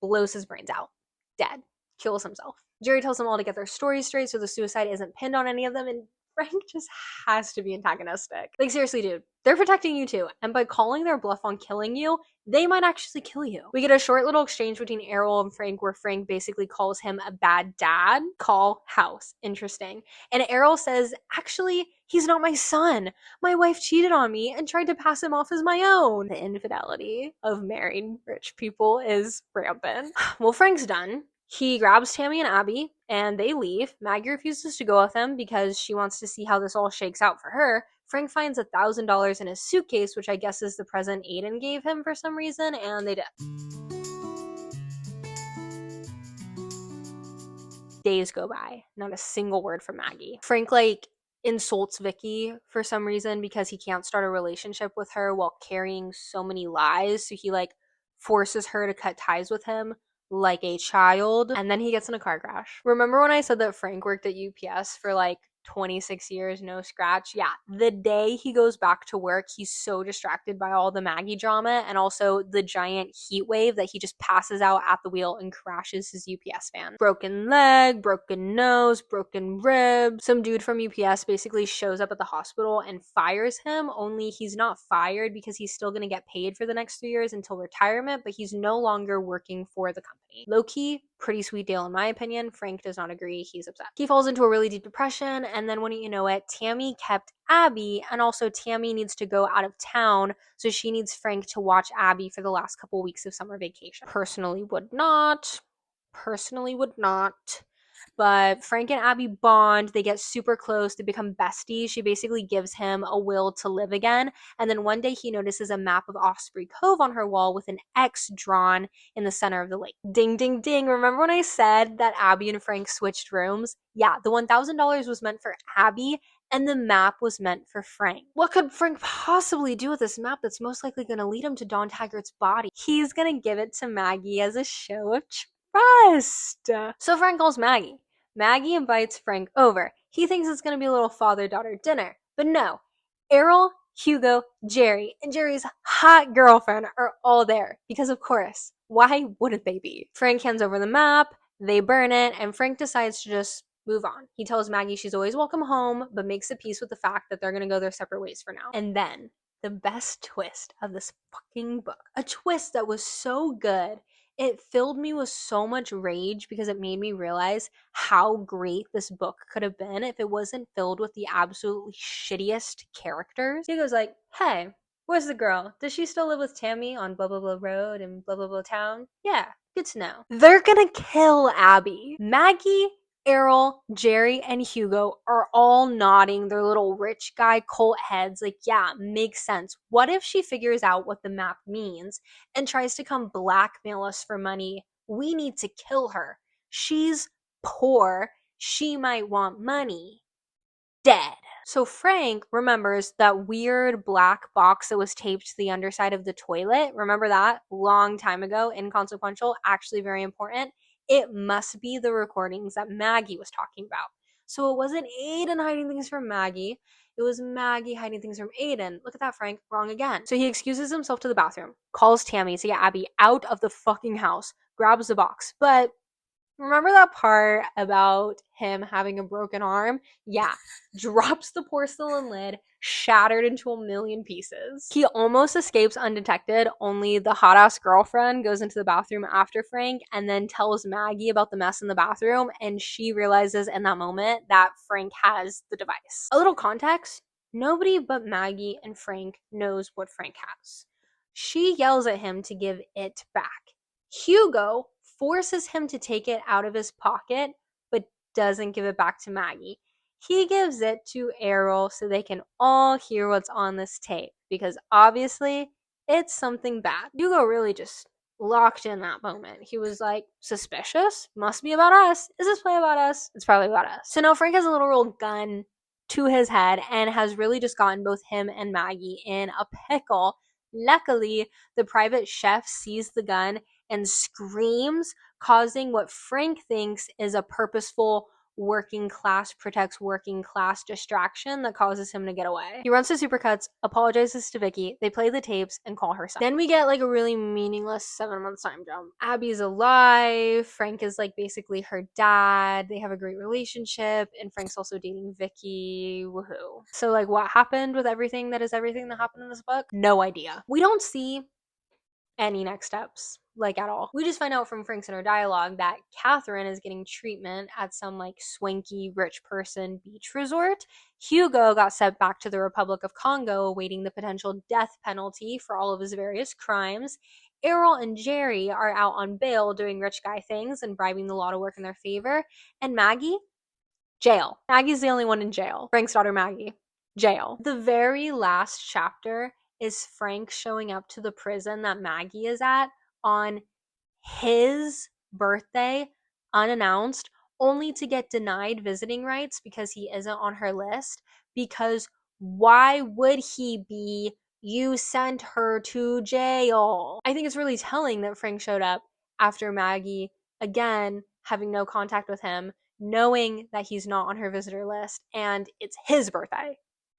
blows his brains out. Dead. Kills himself. Jerry tells them all to get their stories straight so the suicide isn't pinned on any of them, and Frank just has to be antagonistic. Like, seriously, dude. They're protecting you too, and by calling their bluff on killing you, they might actually kill you. We get a short little exchange between Errol and Frank where Frank basically calls him a bad dad. Call house. Interesting. And Errol says, actually, he's not my son. My wife cheated on me and tried to pass him off as my own. The infidelity of married rich people is rampant. Well, Frank's done. He grabs Tammy and Abby, and they leave. Maggie refuses to go with them because she wants to see how this all shakes out for her. Frank finds $1,000 in his suitcase, which I guess is the present Aiden gave him for some reason, and they did. Days go by. Not a single word from Maggie. Frank, insults Vicky for some reason because he can't start a relationship with her while carrying so many lies. So he, forces her to cut ties with him like a child, and then he gets in a car crash. Remember when I said that Frank worked at UPS for 26 years, no scratch? Yeah, the day he goes back to work, he's so distracted by all the Maggie drama and also the giant heat wave that he just passes out at the wheel and crashes his UPS van. Broken leg, broken nose, broken rib. Some dude from UPS basically shows up at the hospital and fires him, only he's not fired because he's still gonna get paid for the next 3 years until retirement, but he's no longer working for the company. Low-key, pretty sweet deal in my opinion. Frank does not agree. He's upset. He falls into a really deep depression, and then wouldn't you know it, Tammy kept Abby, and also Tammy needs to go out of town, so she needs Frank to watch Abby for the last couple weeks of summer vacation. Personally would not. But Frank and Abby bond, they get super close, they become besties. She basically gives him a will to live again, and then one day he notices a map of Osprey Cove on her wall with an X drawn in the center of the lake. Ding, ding, ding. Remember when I said that Abby and Frank switched rooms? Yeah, the $1,000 was meant for Abby, and the map was meant for Frank. What could Frank possibly do with this map that's most likely going to lead him to Dawn Taggart's body? He's going to give it to Maggie as a show of trust. So Frank calls Maggie. Maggie invites Frank over. He thinks it's going to be a little father-daughter dinner. But no, Errol, Hugo, Jerry, and Jerry's hot girlfriend are all there. Because of course, why wouldn't they be? Frank hands over the map, they burn it, and Frank decides to just move on. He tells Maggie she's always welcome home, but makes a peace with the fact that they're going to go their separate ways for now. And then, the best twist of this fucking book. A twist that was so good, it filled me with so much rage because it made me realize how great this book could have been if it wasn't filled with the absolutely shittiest characters. He goes like, hey, where's the girl? Does she still live with Tammy on blah blah blah road in blah blah blah town? Yeah, good to know. They're gonna kill Abby. Maggie, Errol, Jerry, and Hugo are all nodding their little rich guy cult heads like, yeah, makes sense. What if she figures out what the map means and tries to come blackmail us for money? We need to kill her. She's poor. She might want money. Dead. So Frank remembers that weird black box that was taped to the underside of the toilet. Remember that? Long time ago, inconsequential, actually very important. It must be the recordings that Maggie was talking about. So it wasn't Aiden hiding things from Maggie. It was Maggie hiding things from Aiden. Look at that, Frank. Wrong again. So he excuses himself to the bathroom, calls Tammy to get Abby out of the fucking house, grabs the box. But remember that part about him having a broken arm? Yeah. Drops the porcelain lid, shattered into a million pieces. He almost escapes undetected, only the hot-ass girlfriend goes into the bathroom after Frank and then tells Maggie about the mess in the bathroom, and she realizes in that moment that Frank has the device. A little context, nobody but Maggie and Frank knows what Frank has. She yells at him to give it back. Hugo forces him to take it out of his pocket, but doesn't give it back to Maggie. He gives it to Errol so they can all hear what's on this tape, because obviously it's something bad. Hugo really just locked in that moment. He was like, suspicious? Must be about us. Is this play about us? It's probably about us. So now Frank has a little rolled gun to his head and has really just gotten both him and Maggie in a pickle. Luckily, the private chef sees the gun and screams, causing what Frank thinks is a purposeful working class protects working class distraction that causes him to get away. He runs to Supercuts, apologizes to Vicky, they play the tapes and call her son. Then we get like a really meaningless 7-month time jump. Abby's alive, Frank is like basically her dad, they have a great relationship, and Frank's also dating Vicky, woohoo. So like what happened with everything that happened in this book? No idea. We don't see any next steps, like at all. We just find out from Frank's inner dialogue that Catherine is getting treatment at some like swanky rich person beach resort. Hugo got sent back to the Republic of Congo awaiting the potential death penalty for all of his various crimes. Errol and Jerry are out on bail doing rich guy things and bribing the law to work in their favor. And Maggie? Jail. Maggie's the only one in jail. Frank's daughter Maggie. Jail. The very last chapter is Frank showing up to the prison that Maggie is at on his birthday, unannounced, only to get denied visiting rights because he isn't on her list. Because why would he be? You sent her to jail. I think it's really telling that Frank showed up after Maggie, again, having no contact with him, knowing that he's not on her visitor list, and it's his birthday.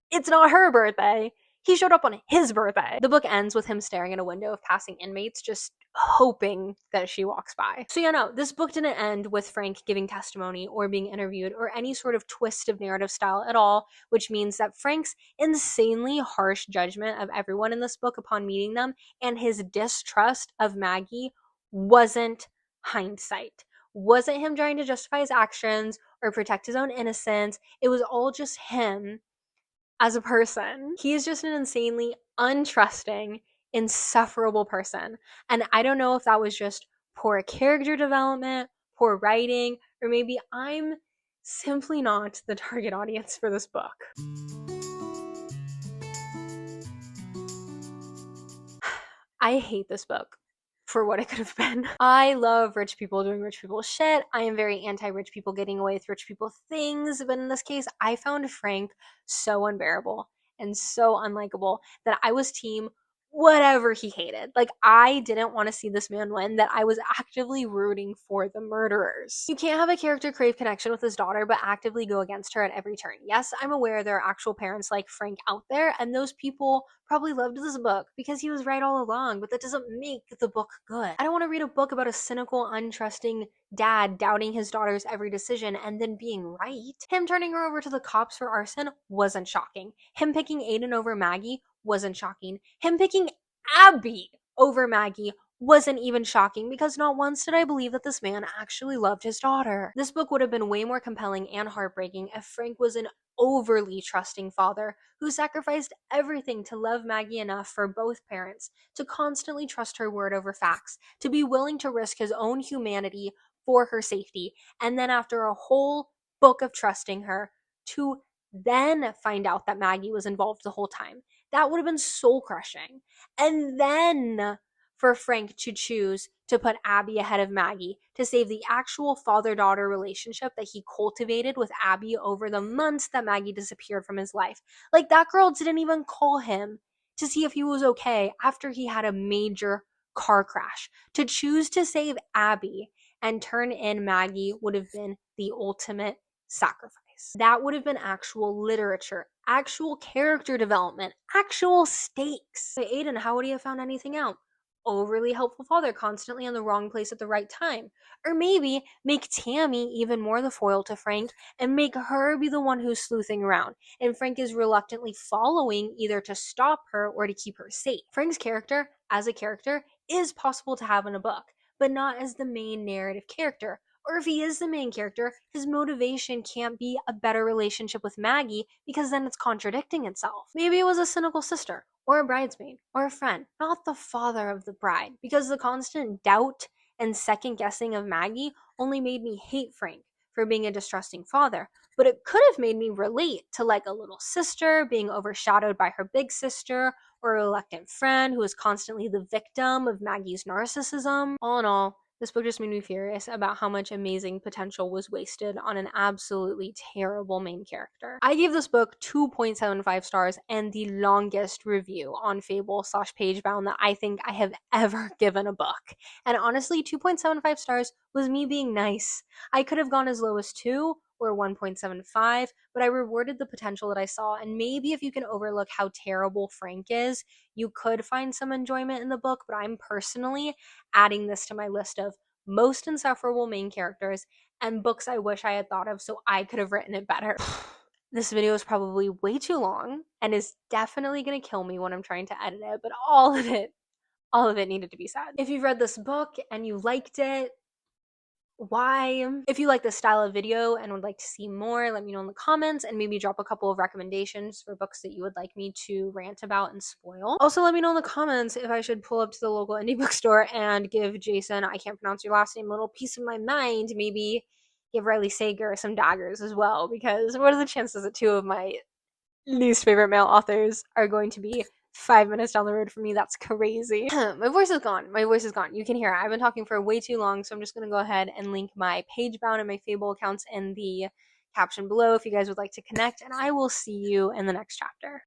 It's not her birthday. He showed up on his birthday. The book ends with him staring at a window of passing inmates, just hoping that she walks by. So yeah, no, this book didn't end with Frank giving testimony or being interviewed or any sort of twist of narrative style at all, which means that Frank's insanely harsh judgment of everyone in this book upon meeting them and his distrust of Maggie wasn't hindsight. Wasn't him trying to justify his actions or protect his own innocence. It was all just him as a person. He's just an insanely untrusting, insufferable person. And I don't know if that was just poor character development, poor writing, or maybe I'm simply not the target audience for this book. I hate this book for what it could have been. I love rich people doing rich people shit. I am very anti-rich people getting away with rich people things, but in this case, I found Frank so unbearable and so unlikable that I was team whatever he hated. Like, I didn't want to see this man win, that I was actively rooting for the murderers. You can't have a character crave connection with his daughter, but actively go against her at every turn. Yes, I'm aware there are actual parents like Frank out there, and those people probably loved this book because he was right all along, but that doesn't make the book good. I don't want to read a book about a cynical, untrusting dad doubting his daughter's every decision and then being right. Him turning her over to the cops for arson wasn't shocking. Him picking Aiden over Maggie wasn't shocking. Him picking Abby over Maggie wasn't even shocking, because not once did I believe that this man actually loved his daughter. This book would have been way more compelling and heartbreaking if Frank was an overly trusting father who sacrificed everything to love Maggie enough for both parents, to constantly trust her word over facts, to be willing to risk his own humanity for her safety, and then after a whole book of trusting her, to then find out that Maggie was involved the whole time. That would have been soul crushing. And then for Frank to choose to put Abby ahead of Maggie to save the actual father-daughter relationship that he cultivated with Abby over the months that Maggie disappeared from his life. Like, that girl didn't even call him to see if he was okay after he had a major car crash. To choose to save Abby and turn in Maggie would have been the ultimate sacrifice. That would have been actual literature, actual character development, actual stakes. But Aiden, how would he have found anything out? Overly helpful father, constantly in the wrong place at the right time. Or maybe make Tammy even more the foil to Frank and make her be the one who's sleuthing around, and Frank is reluctantly following either to stop her or to keep her safe. Frank's character, as a character, is possible to have in a book, but not as the main narrative character. Or if he is the main character, his motivation can't be a better relationship with Maggie, because then it's contradicting itself. Maybe it was a cynical sister, or a bridesmaid, or a friend, not the father of the bride, because the constant doubt and second guessing of Maggie only made me hate Frank for being a distrusting father. But it could have made me relate to, like, a little sister being overshadowed by her big sister, or a reluctant friend who is constantly the victim of Maggie's narcissism. All in all, this book just made me furious about how much amazing potential was wasted on an absolutely terrible main character. I gave this book 2.75 stars and the longest review on Fable/Pagebound that I think I have ever given a book. And honestly, 2.75 stars was me being nice. I could have gone as low as 2 or 1.75, but I rewarded the potential that I saw, and maybe if you can overlook how terrible Frank is, you could find some enjoyment in the book. But I'm personally adding this to my list of most insufferable main characters and books I wish I had thought of so I could have written it better. This video is probably way too long and is definitely going to kill me when I'm trying to edit it, but all of it needed to be said. If you've read this book and you liked it, why? If you like this style of video and would like to see more, let me know in the comments, and maybe drop a couple of recommendations for books that you would like me to rant about and spoil. Also, let me know in the comments if I should pull up to the local indie bookstore and give Jason, I can't pronounce your last name, a little piece of my mind. Maybe give Riley Sager some daggers as well, because what are the chances that two of my least favorite male authors are going to be 5 minutes down the road from me? That's crazy. My voice is gone. My voice is gone. You can hear it. I've been talking for way too long, so I'm just going to go ahead and link my Pagebound and my Fable accounts in the caption below if you guys would like to connect, and I will see you in the next chapter.